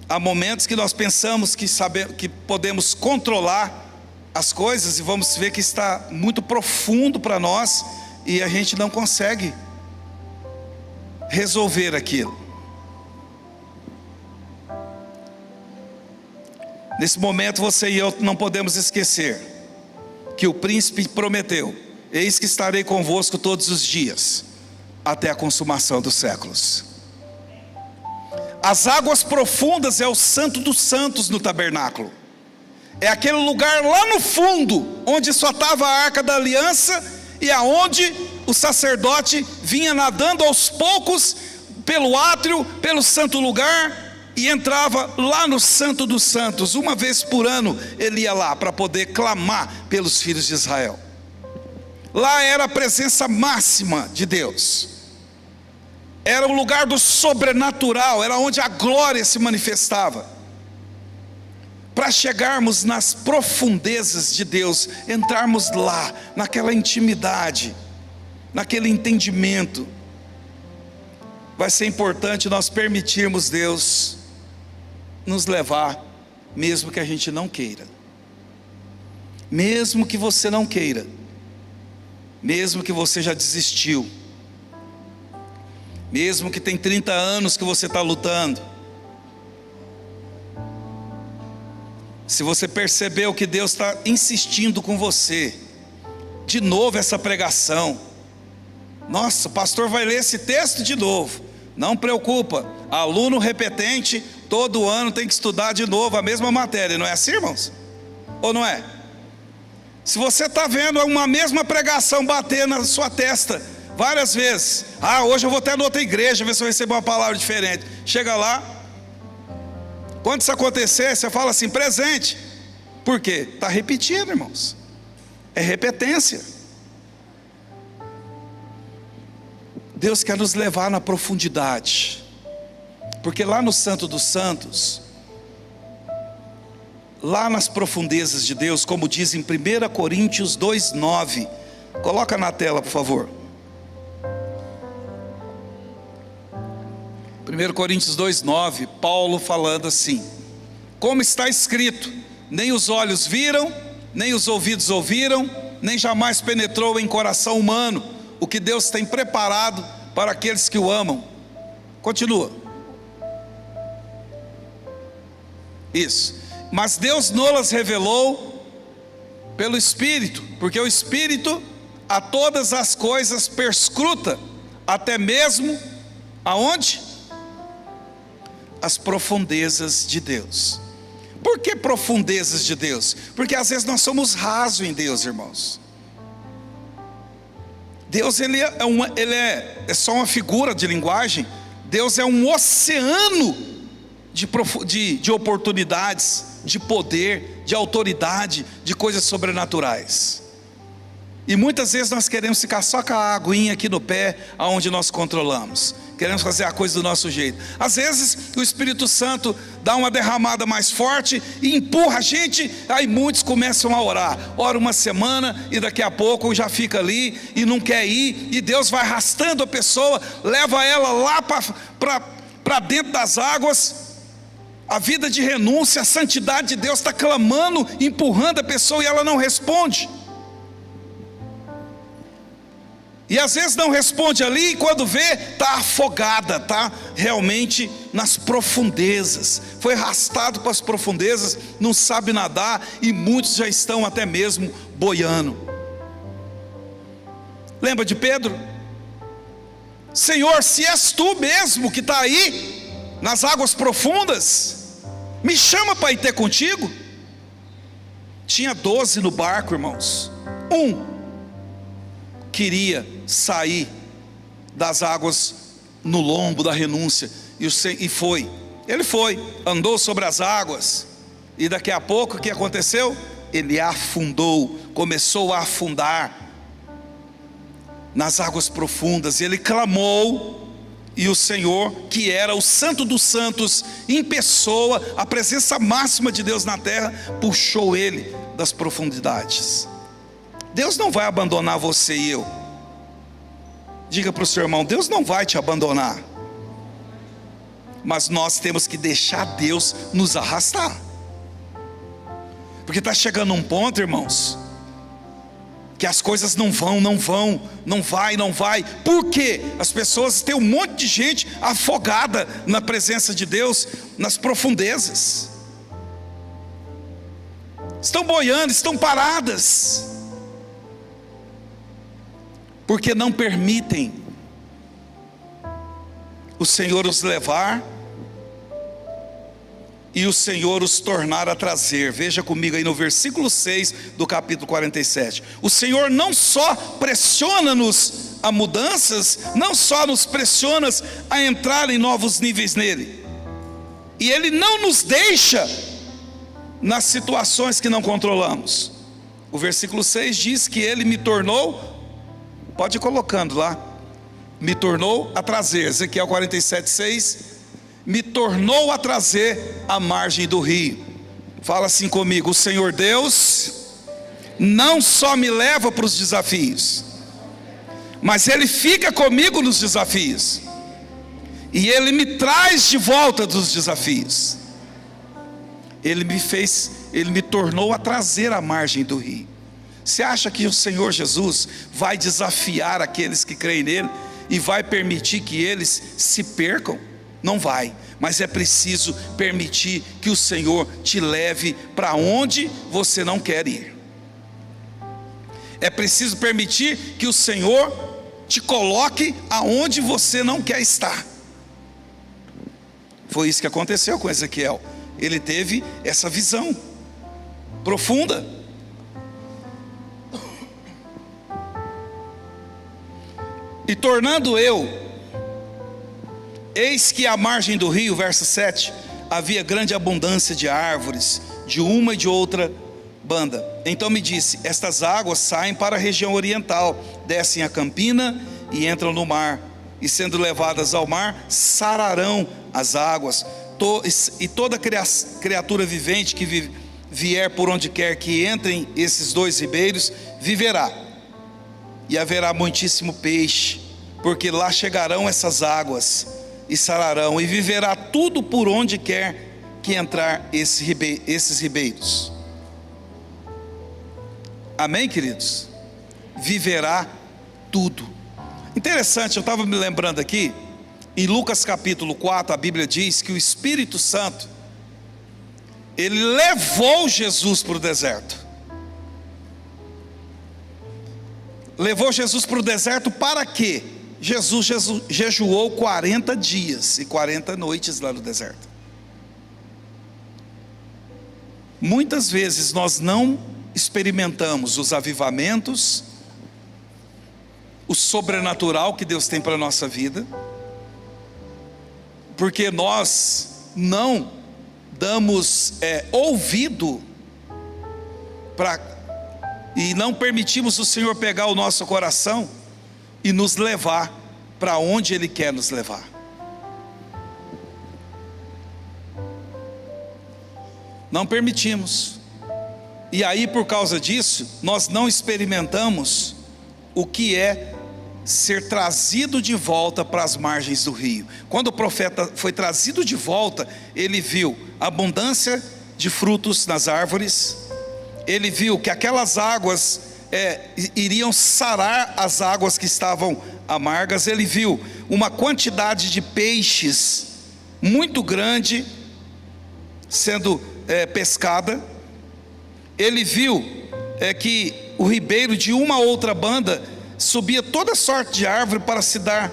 Há momentos que nós pensamos que podemos controlar as coisas e vamos ver que está muito profundo para nós e a gente não consegue resolver aquilo. Nesse momento você e eu não podemos esquecer que o príncipe prometeu: eis que estarei convosco todos os dias, até a consumação dos séculos. As águas profundas é o Santo dos Santos no tabernáculo. É aquele lugar lá no fundo, onde só estava a Arca da Aliança, e aonde o sacerdote vinha nadando aos poucos, pelo átrio, pelo santo lugar, e entrava lá no Santo dos Santos. Uma vez por ano ele ia lá, para poder clamar pelos filhos de Israel. Lá era a presença máxima de Deus. Era o lugar do sobrenatural, era onde a glória se manifestava. Para chegarmos nas profundezas de Deus, entrarmos lá, naquela intimidade, naquele entendimento, vai ser importante nós permitirmos Deus nos levar, mesmo que a gente não queira. Mesmo que você não queira, mesmo que você já desistiu, mesmo que tem 30 anos que você está lutando, se você percebeu que Deus está insistindo com você, de novo essa pregação, nossa, o pastor vai ler esse texto de novo, não preocupa, aluno repetente, todo ano tem que estudar de novo a mesma matéria, não é assim, irmãos? Ou não é? Se você está vendo uma mesma pregação bater na sua testa várias vezes, hoje eu vou até na outra igreja, ver se eu recebo uma palavra diferente, chega lá, quando isso acontecer, você fala assim, presente, por quê? Está repetindo, irmãos, é repetência. Deus quer nos levar na profundidade, porque lá no Santo dos Santos, lá nas profundezas de Deus, como diz em 1 Coríntios 2,9, coloca na tela por favor, 1 Coríntios 2,9, Paulo falando assim, como está escrito, nem os olhos viram, nem os ouvidos ouviram, nem jamais penetrou em coração humano, o que Deus tem preparado para aqueles que o amam. Continua. Isso. Mas Deus nos revelou pelo Espírito, porque o Espírito a todas as coisas perscruta, até mesmo aonde? As profundezas de Deus. Por que profundezas de Deus? Porque às vezes nós somos rasos em Deus, irmãos. Deus ele é só uma figura de linguagem. Deus é um oceano de oportunidades, de poder, de autoridade, de coisas sobrenaturais. E muitas vezes nós queremos ficar só com a aguinha aqui no pé, aonde nós controlamos. Queremos fazer a coisa do nosso jeito. Às vezes o Espírito Santo dá uma derramada mais forte e empurra a gente, aí muitos começam a orar. Ora uma semana e daqui a pouco já fica ali e não quer ir. E Deus vai arrastando a pessoa, leva ela lá para dentro das águas. A vida de renúncia, a santidade de Deus está clamando, empurrando a pessoa e ela não responde. E às vezes não responde ali, e quando vê, está afogada, está realmente nas profundezas, foi arrastado para as profundezas, não sabe nadar, e muitos já estão até mesmo boiando. Lembra de Pedro? Senhor, se és tu mesmo que está aí, nas águas profundas, me chama para ir ter contigo. Tinha 12 no barco, irmãos, queria sair das águas no lombo da renúncia, e foi, ele foi, andou sobre as águas, e daqui a pouco o que aconteceu? Ele afundou, começou a afundar nas águas profundas, ele clamou, e o Senhor, que era o Santo dos Santos em pessoa, a presença máxima de Deus na terra, puxou ele das profundidades. Deus não vai abandonar você e eu. Diga para o seu irmão, Deus não vai te abandonar, mas nós temos que deixar Deus nos arrastar, porque está chegando um ponto, irmãos, que as coisas não vai. Por quê? As pessoas, tem um monte de gente afogada na presença de Deus, nas profundezas, estão boiando, estão paradas, porque não permitem o Senhor os levar e o Senhor os tornar a trazer. Veja comigo aí no versículo 6 do capítulo 47. O Senhor não só pressiona-nos a mudanças, não só nos pressiona a entrar em novos níveis nele, e Ele não nos deixa nas situações que não controlamos. O versículo 6 diz que Ele me tornou, pode ir colocando lá, me tornou a trazer, Ezequiel 47:6, me tornou a trazer à margem do rio. Fala assim comigo: o Senhor Deus não só me leva para os desafios, mas Ele fica comigo nos desafios, e Ele me traz de volta dos desafios. Ele me tornou a trazer à margem do rio. Você acha que o Senhor Jesus vai desafiar aqueles que creem nele e vai permitir que eles se percam? Não vai, mas é preciso permitir que o Senhor te leve para onde você não quer ir. É preciso permitir que o Senhor te coloque aonde você não quer estar. Foi isso que aconteceu com Ezequiel. Ele teve essa visão profunda. E tornando eu, eis que à margem do rio, verso 7, havia grande abundância de árvores, de uma e de outra banda. Então me disse: estas águas saem para a região oriental, descem a campina e entram no mar, e sendo levadas ao mar, sararão as águas, e toda criatura vivente que vier por onde quer que entrem esses dois ribeiros, viverá. E haverá muitíssimo peixe, porque lá chegarão essas águas, e sararão, e viverá tudo por onde quer que entrar esses ribeiros. Amém, queridos? Viverá tudo. Interessante, eu estava me lembrando aqui, em Lucas capítulo 4, a Bíblia diz que o Espírito Santo, ele levou Jesus para o deserto. Levou Jesus para o deserto para quê? Jesus jejuou 40 dias e 40 noites lá no deserto. Muitas vezes nós não experimentamos os avivamentos, o sobrenatural que Deus tem para a nossa vida, porque nós não damos ouvido e não permitimos o Senhor pegar o nosso coração e nos levar para onde Ele quer nos levar. Não permitimos. E aí, por causa disso, nós não experimentamos o que é ser trazido de volta para as margens do rio. Quando o profeta foi trazido de volta, ele viu abundância de frutos nas árvores, ele viu que aquelas águas iriam sarar as águas que estavam amargas, ele viu uma quantidade de peixes muito grande sendo pescada, ele viu que o ribeiro de uma outra banda subia toda sorte de árvore para se dar,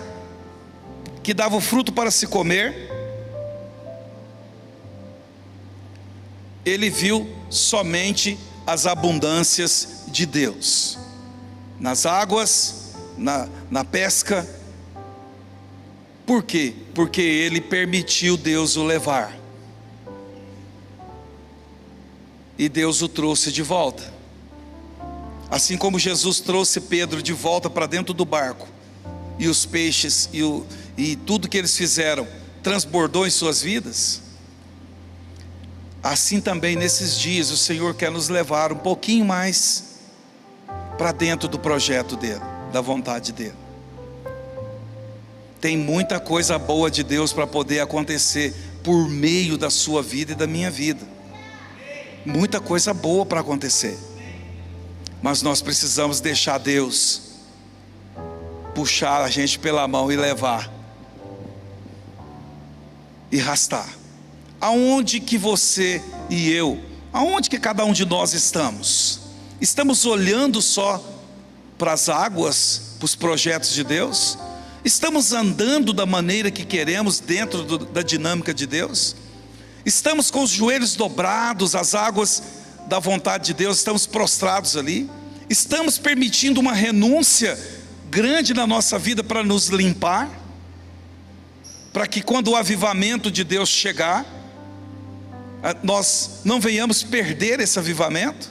que dava o fruto para se comer. Ele viu somente as abundâncias de Deus, nas águas, na pesca. Por quê? Porque ele permitiu Deus o levar, e Deus o trouxe de volta. Assim como Jesus trouxe Pedro de volta para dentro do barco, e os peixes e tudo que eles fizeram transbordou em suas vidas, assim também nesses dias o Senhor quer nos levar um pouquinho mais para dentro do projeto dele, da vontade dele. Tem muita coisa boa de Deus para poder acontecer por meio da sua vida e da minha vida. Muita coisa boa para acontecer, mas nós precisamos deixar Deus puxar a gente pela mão e levar, e arrastar. Aonde que você e eu, aonde que cada um de nós estamos? Estamos olhando só para as águas, para os projetos de Deus? Estamos andando da maneira que queremos dentro da dinâmica de Deus? Estamos com os joelhos dobrados, as águas da vontade de Deus, estamos prostrados ali. Estamos permitindo uma renúncia grande na nossa vida para nos limpar, para que quando o avivamento de Deus chegar, nós não venhamos perder esse avivamento.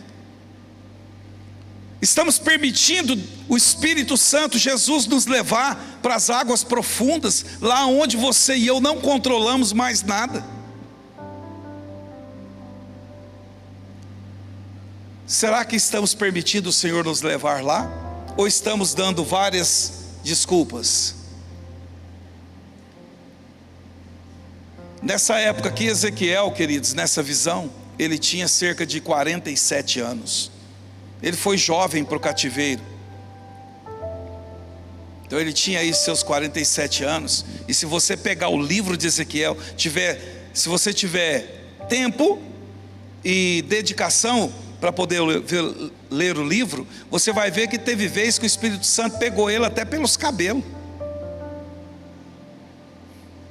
Estamos permitindo o Espírito Santo, Jesus, nos levar para as águas profundas, lá onde você e eu não controlamos mais nada. Será que estamos permitindo o Senhor nos levar lá? Ou estamos dando várias desculpas? Nessa época aqui, Ezequiel, queridos, nessa visão, ele tinha cerca de 47 anos. Ele foi jovem para o cativeiro. Então ele tinha aí seus 47 anos. E se você pegar o livro de Ezequiel, se você tiver tempo e dedicação para poder ler o livro, você vai ver que teve vez que o Espírito Santo pegou ele até pelos cabelos,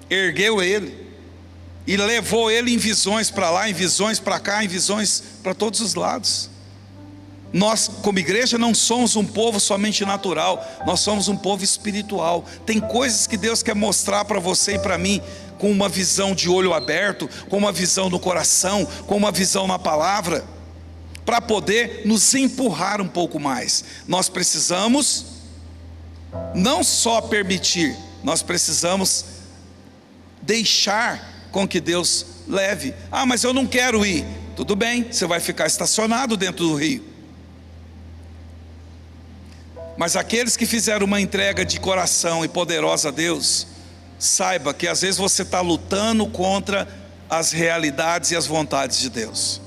ergueu ele e levou ele em visões para lá, em visões para cá, em visões para todos os lados. Nós, como igreja, não somos um povo somente natural, nós somos um povo espiritual. Tem coisas que Deus quer mostrar para você e para mim, com uma visão de olho aberto, com uma visão no coração, com uma visão na palavra, para poder nos empurrar um pouco mais. Nós precisamos não só permitir, nós precisamos deixar com que Deus leve. Ah, mas eu não quero ir. Tudo bem, você vai ficar estacionado dentro do rio. Mas aqueles que fizeram uma entrega de coração e poderosa a Deus, saiba que às vezes você está lutando contra as realidades e as vontades de Deus.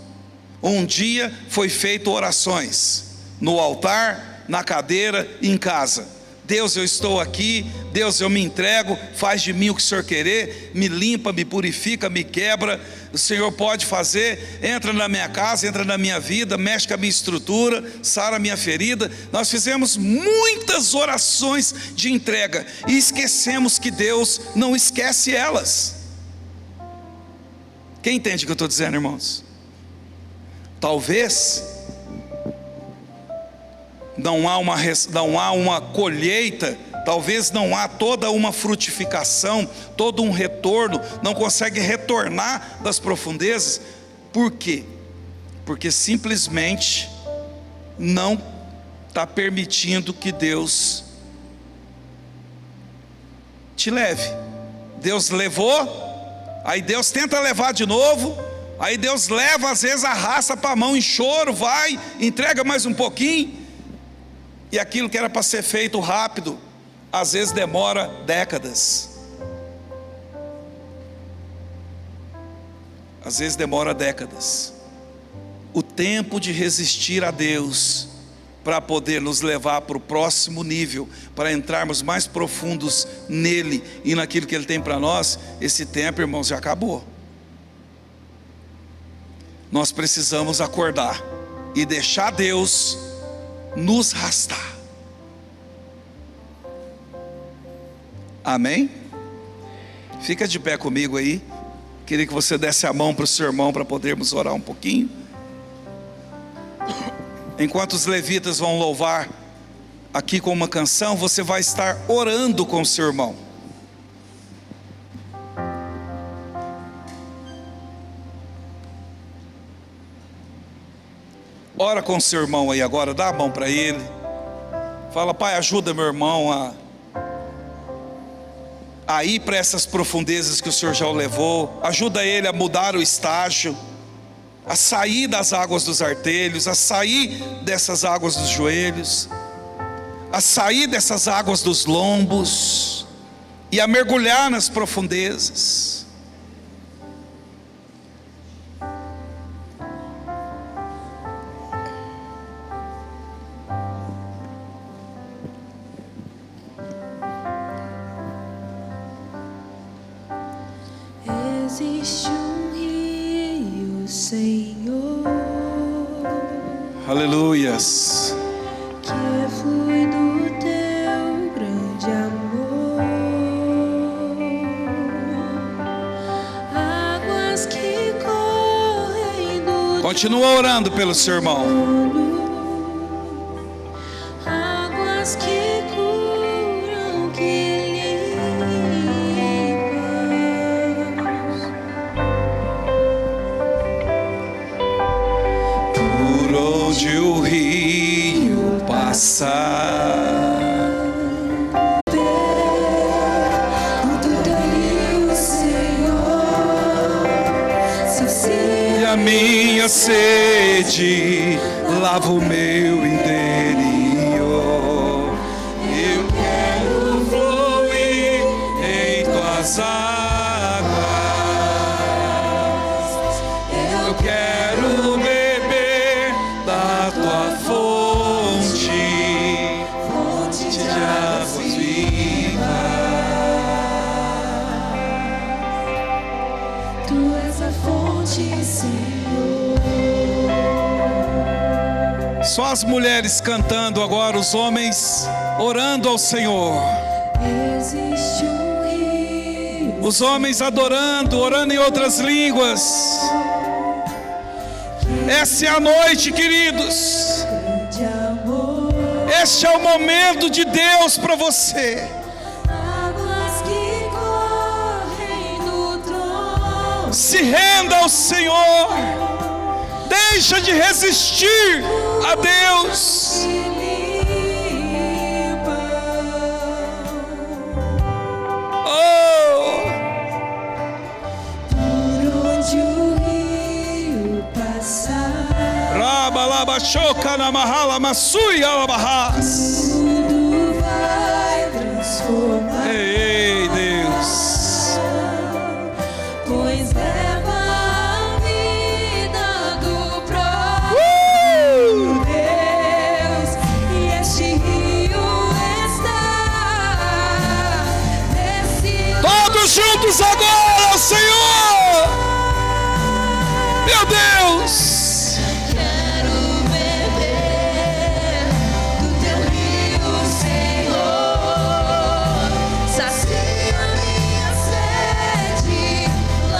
Um dia foi feito orações no altar, na cadeira e em casa. Deus, eu estou aqui. Deus, eu me entrego. Faz de mim o que o Senhor querer. Me limpa, me purifica, me quebra. O Senhor pode fazer. Entra na minha casa, entra na minha vida, mexe com a minha estrutura, sara a minha ferida. Nós fizemos muitas orações de entrega e esquecemos que Deus não esquece elas. Quem entende o que eu estou dizendo, irmãos? Talvez não há uma colheita, talvez não há toda uma frutificação, todo um retorno, não consegue retornar das profundezas. Por quê? Porque simplesmente não está permitindo que Deus te leve. Deus levou, aí Deus tenta levar de novo, aí Deus leva, às vezes arrasta para a mão em choro, vai, entrega mais um pouquinho, e aquilo que era para ser feito rápido, às vezes demora décadas. Às vezes demora décadas. O tempo de resistir a Deus, para poder nos levar para o próximo nível, para entrarmos mais profundos nele e naquilo que Ele tem para nós, esse tempo, irmãos, já acabou. Nós precisamos acordar e deixar Deus nos arrastar. Amém? Fica de pé comigo aí. Queria que você desse a mão para o seu irmão, para podermos orar um pouquinho. Enquanto os levitas vão louvar aqui com uma canção, você vai estar orando com o seu irmão. Ora com o seu irmão aí agora, dá a mão para ele. Fala: Pai, ajuda meu irmão a ir para essas profundezas que o Senhor já o levou. Ajuda ele a mudar o estágio, a sair das águas dos artelhos, a sair dessas águas dos joelhos, a sair dessas águas dos lombos e a mergulhar nas profundezas. Existe um rio, Senhor, Aleluias. que flui do teu grande amor, águas que Continua orando pelo seu irmão. Águas que curam, que limpam. Por onde o rio passar, minha sede lava o meu interior. Eu quero fluir em tuas águas. Eu quero beber da tua fonte, fonte de águas vivas. Tu és a fonte, Senhor. Só as mulheres cantando agora, os homens orando ao Senhor. Existe um rio. Os homens adorando, orando em outras línguas. Essa é a noite, queridos. De amor. Este é o momento de Deus para você. Águas que correm do trono. Se renda ao Senhor. Deixa de resistir a Deus. Oh! Por onde o rio passar, Rabalabachoca na mahala masui alabahas. tudo vai transformar. Ei, Deus. Pois leva a vida do próprio Deus, e este rio está nesse Todos juntos agora, ao Senhor. Meu Deus. Quero beber do teu rio, Senhor. Sacia minha sede,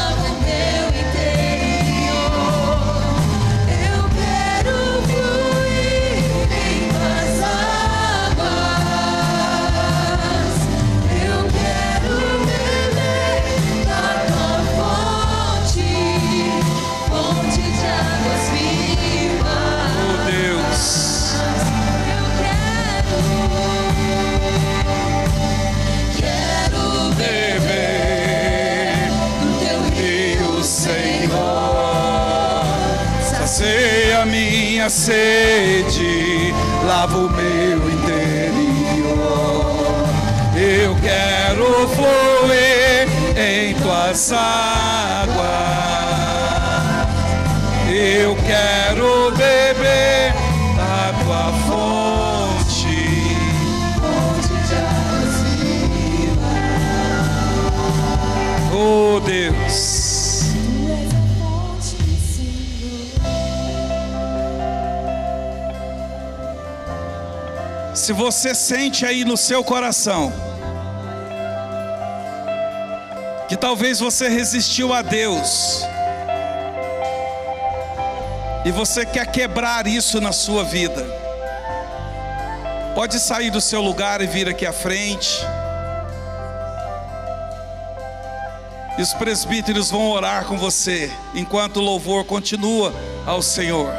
lava o meu interior. Eu quero fluir em tuas águas. Eu quero beber da tua fonte, fonte de águas vivas. Oh, Deus. Eu quero beber do teu rio, Senhor, sacia minha sede, lava o meu interior. Eu quero fluir em tuas águas. Eu quero beber da tua fonte. fonte de águas vivas. Oh, Deus. Tu és a fonte, Senhor. Se você sente aí no seu coração que talvez você resistiu a Deus e você quer quebrar isso na sua vida, pode sair do seu lugar e vir aqui à frente. E os presbíteros vão orar com você enquanto o louvor continua ao Senhor.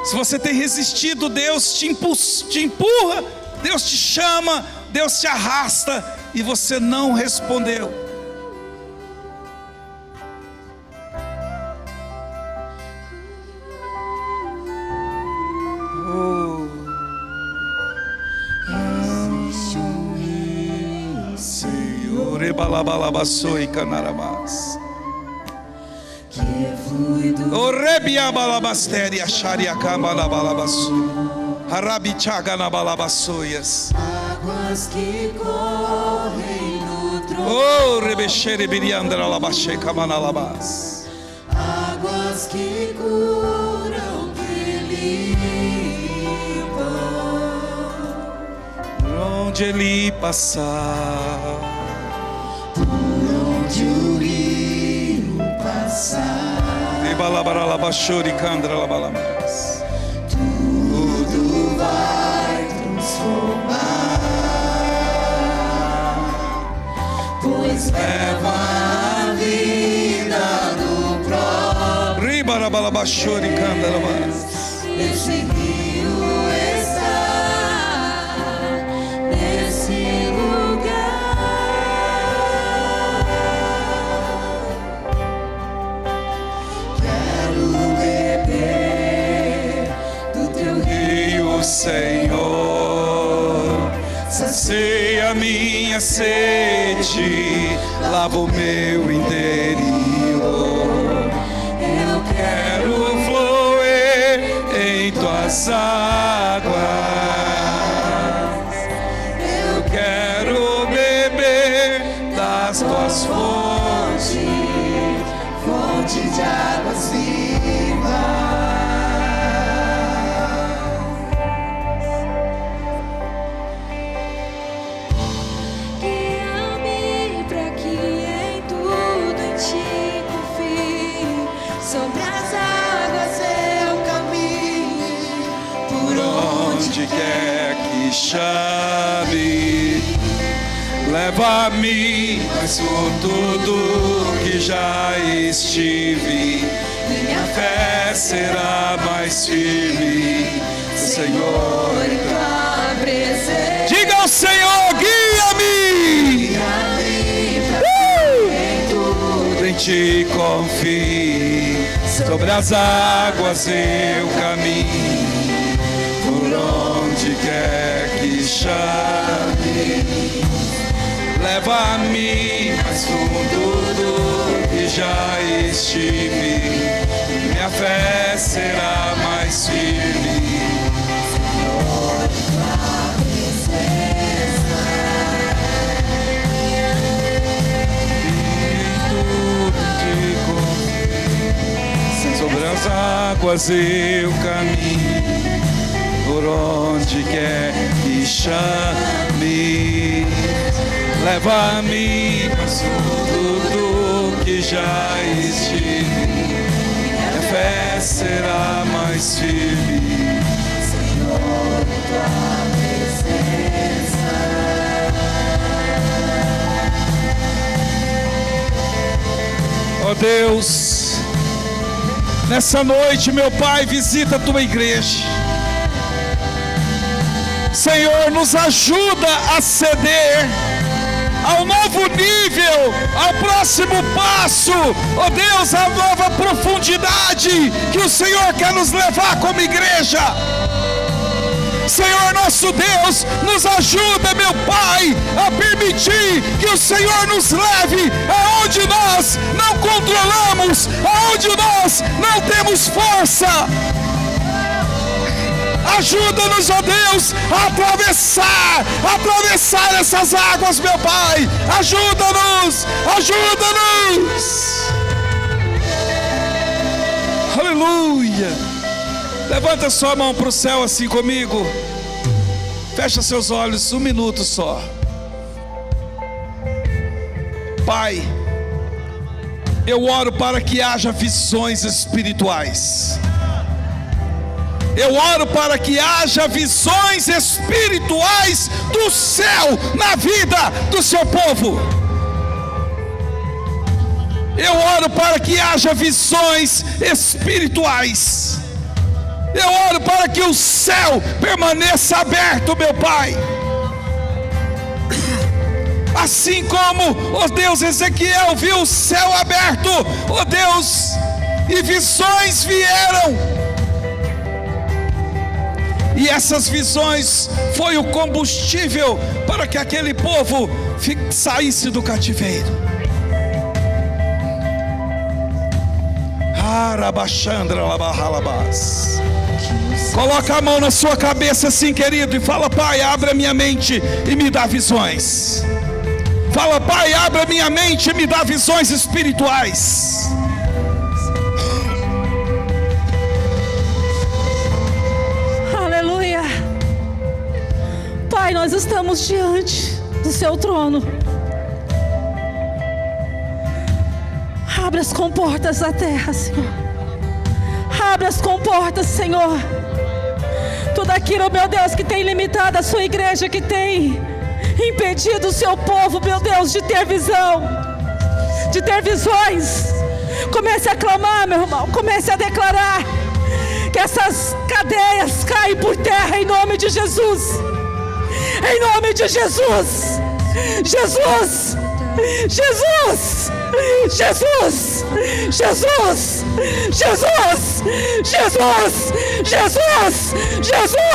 Se você tem resistido, Deus te empurra, Deus te chama, Deus te arrasta e você não respondeu. Oh. Existe um rio, Senhor, ebalabalabaçoi canaramas. que flui do O rebiabalabasteri achariacambalabalabaçoi. Harabichaganabalabaçoias. águas que correm no trono. Oh, rebexere biriandralabaxe camanalabas. Águas que curam, que limpam. Por onde ele passar, Por onde o rio passar, Ribalabaralabashuri candralabalamas. Tudo vai transformar, pois leva a vida do próprio. Ribalabalabashuri candralabalamas. Esse rio está nesse lugar. Quero beber do teu rio, Senhor, sacia minha sede, lava o meu interior. eu Quero fluir em tuas águas. Eu quero beber das tuas fontes, fonte de águas vivas. Guia-me para que em tudo em ti confie. Sobre as águas eu caminhe, por onde quer que chame. Leva-me mais fundo do que já estive. Minha fé será mais firme, Senhor. em tua presença. Diga ao Senhor, guia-me. Guia-me para que em tudo Em ti confie, sobre as águas eu caminho, por onde quer que chame. Leva-me mais fundo do que já estive, minha fé será mais firme. Sobre as águas eu caminho, por onde quer que chame. Leva-me mais fundo do que já estive, minha fé será mais firme. Senhor, em tua presença. Ó Deus, nessa noite, meu Pai, visita a tua igreja. Senhor, nos ajuda a ceder ao novo nível, ao próximo passo, ó Deus, à nova profundidade que o Senhor quer nos levar como igreja. Senhor nosso Deus, nos ajuda, meu Pai, a permitir que o Senhor nos leve aonde nós não controlamos, aonde nós não temos força. Ajuda-nos, ó Deus, a atravessar essas águas, meu Pai. Ajuda-nos. Aleluia. Levanta sua mão para o céu assim comigo. Fecha seus olhos, 1 minuto só. Pai, eu oro para que haja visões espirituais. Eu oro para que haja visões espirituais do céu na vida do seu povo. Eu oro para que haja visões espirituais. Eu oro para que o céu permaneça aberto, meu Pai. Assim como, ó Deus, Ezequiel viu o céu aberto, ó Deus, e visões vieram. E essas visões foi o combustível para que aquele povo saísse do cativeiro. Coloca a mão na sua cabeça assim, querido, e fala: Pai, abre a minha mente e me dá visões. Fala: Pai, abre a minha mente e me dá visões espirituais. Aleluia. Pai, nós estamos diante do seu trono. Abre as comportas da terra, Senhor. Abre as comportas, Senhor. Tudo aquilo, meu Deus, que tem limitado a sua igreja, que tem impedido o seu povo, meu Deus, de ter visão, de ter visões. Comece a clamar, meu irmão. Comece a declarar que essas cadeias caem por terra em nome de Jesus. Em nome de Jesus. Jesus. Jesus. Jesus. Jesus. Jesus. Jesus. Jesus. Jesus.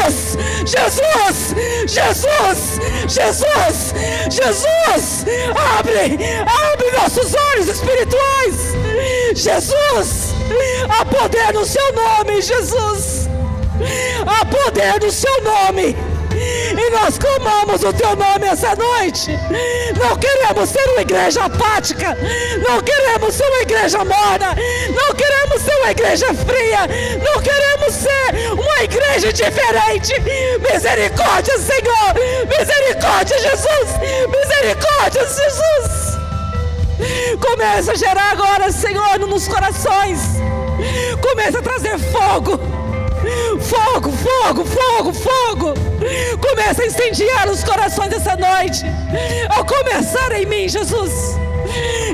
Jesus. Jesus. Jesus. Jesus. Abre nossos olhos espirituais. Jesus. Há poder no seu nome, Jesus. Há poder no seu nome. E nós clamamos o teu nome essa noite. Não queremos ser uma igreja apática. Não queremos ser uma igreja morna. Não queremos ser uma igreja fria. Não queremos ser uma igreja diferente. Misericórdia, Senhor. Misericórdia, Jesus. Misericórdia, Jesus. Começa a gerar agora, Senhor, nos corações. Começa a trazer fogo. Fogo, fogo, fogo, fogo. Começa a incendiar os corações essa noite. Ao começar em mim, Jesus,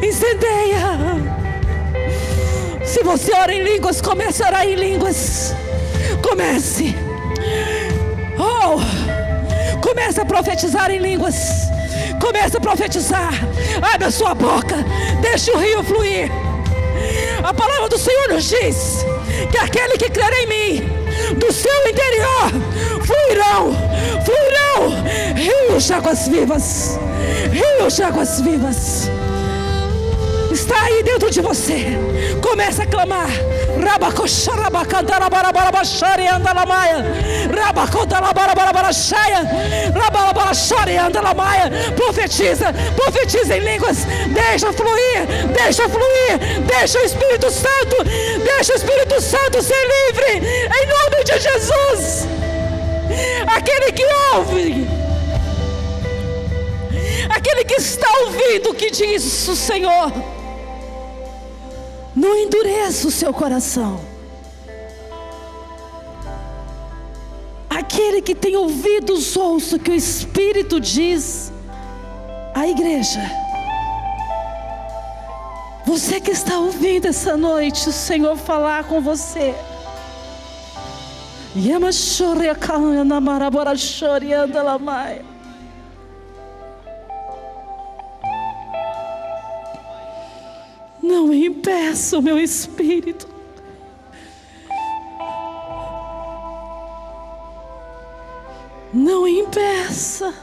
incendeia. Se você ora em línguas, comece a orar em línguas. Comece. Comece a profetizar em línguas. Comece a profetizar. Abre a sua boca. Deixe o rio fluir. A palavra do Senhor nos diz que aquele que crer em mim, do seu interior fluirão rios de águas vivas. Rios de águas vivas. Está aí dentro de você. Comece a clamar. Profetiza, profetiza em línguas. Deixa fluir, deixa fluir. Deixa o Espírito Santo, deixa o Espírito Santo ser livre, em nome de Jesus. Aquele que ouve, aquele que está ouvindo o que diz o Senhor, não endureça o seu coração. Aquele que tem ouvidos, ouça o que o Espírito diz à igreja. Você que está ouvindo essa noite, o Senhor falar com você. Não impeça o meu espírito. Não impeça.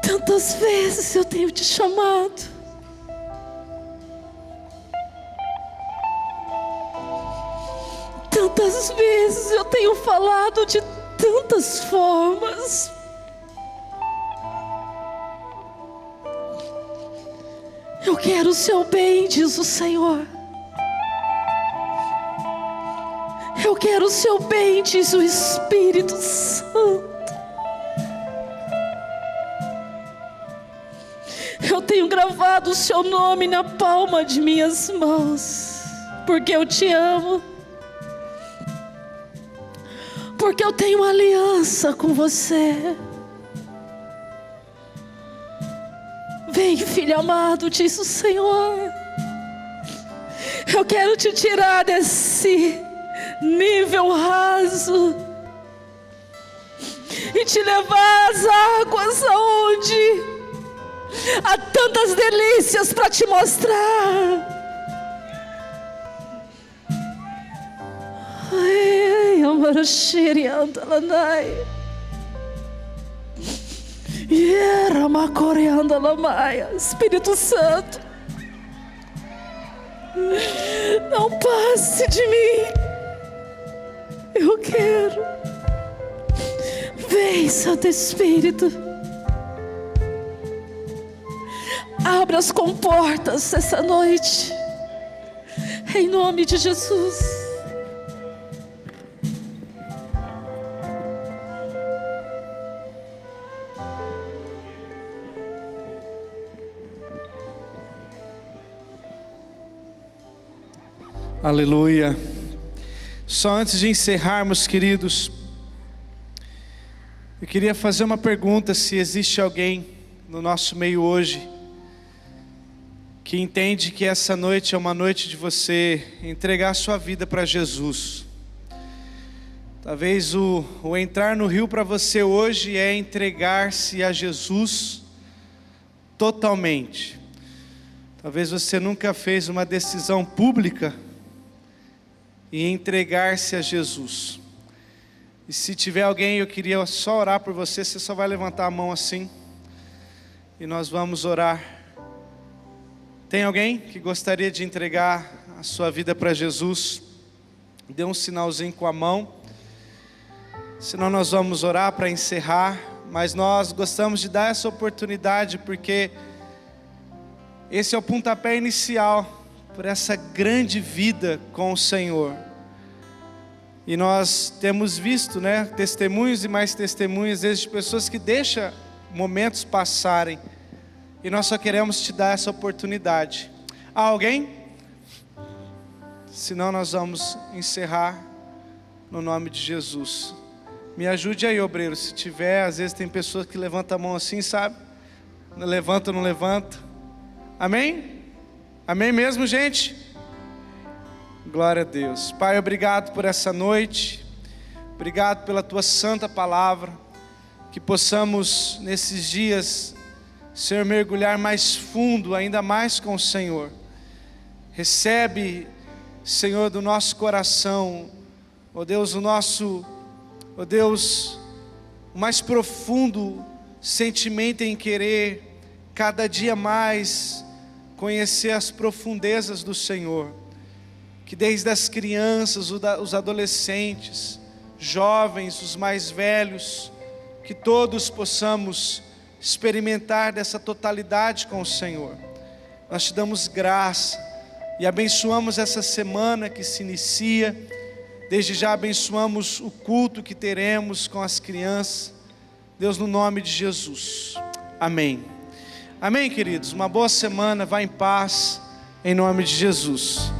Tantas vezes eu tenho te chamado. Tantas vezes eu tenho falado de tantas formas. Eu quero o seu bem, diz o Senhor. Eu quero o seu bem, diz o Espírito Santo. Eu tenho gravado o seu nome na palma de minhas mãos, porque eu te amo. Porque eu tenho uma aliança com você. Vem, filho amado, diz o Senhor. Eu quero te tirar desse nível raso e te levar às águas aonde há tantas delícias para te mostrar. Ai, amaraxiri andalanai. Espírito Santo, não passe de mim. Eu quero. Vem, Santo Espírito. Abra as comportas essa noite, em nome de Jesus. Aleluia. Só antes de encerrarmos, queridos, eu queria fazer uma pergunta: se existe alguém no nosso meio hoje que entende que essa noite é uma noite de você entregar a sua vida para Jesus. Talvez o entrar no rio para você hoje é entregar-se a Jesus totalmente. Talvez você nunca fez uma decisão pública e entregar-se a Jesus. E se tiver alguém, eu queria só orar por você. Você só vai levantar a mão assim e nós vamos orar. Tem alguém que gostaria de entregar a sua vida para Jesus? Dê um sinalzinho com a mão. Senão nós vamos orar para encerrar. Mas nós gostamos de dar essa oportunidade porque esse é o pontapé inicial por essa grande vida com o Senhor. E nós temos visto, testemunhos e mais testemunhos, às vezes, de pessoas que deixam momentos passarem. E nós só queremos te dar essa oportunidade. Há alguém? Senão nós vamos encerrar no nome de Jesus. Me ajude aí, obreiro, se tiver. Às vezes tem pessoas que levantam a mão assim, sabe? Não levanta, não levanta. Amém? Amém mesmo, gente? Glória a Deus. Pai, obrigado por essa noite. Obrigado pela Tua santa palavra. Que possamos nesses dias, Senhor, mergulhar mais fundo, ainda mais com o Senhor. Recebe, Senhor, do nosso coração, ó Deus, o mais profundo sentimento em querer cada dia mais conhecer as profundezas do Senhor. Que desde as crianças, os adolescentes, jovens, os mais velhos, que todos possamos experimentar dessa totalidade com o Senhor. Nós te damos graça e abençoamos essa semana que se inicia. Desde já abençoamos o culto que teremos com as crianças. Deus, no nome de Jesus. Amém. Amém, queridos. Uma boa semana. Vá em paz, em nome de Jesus.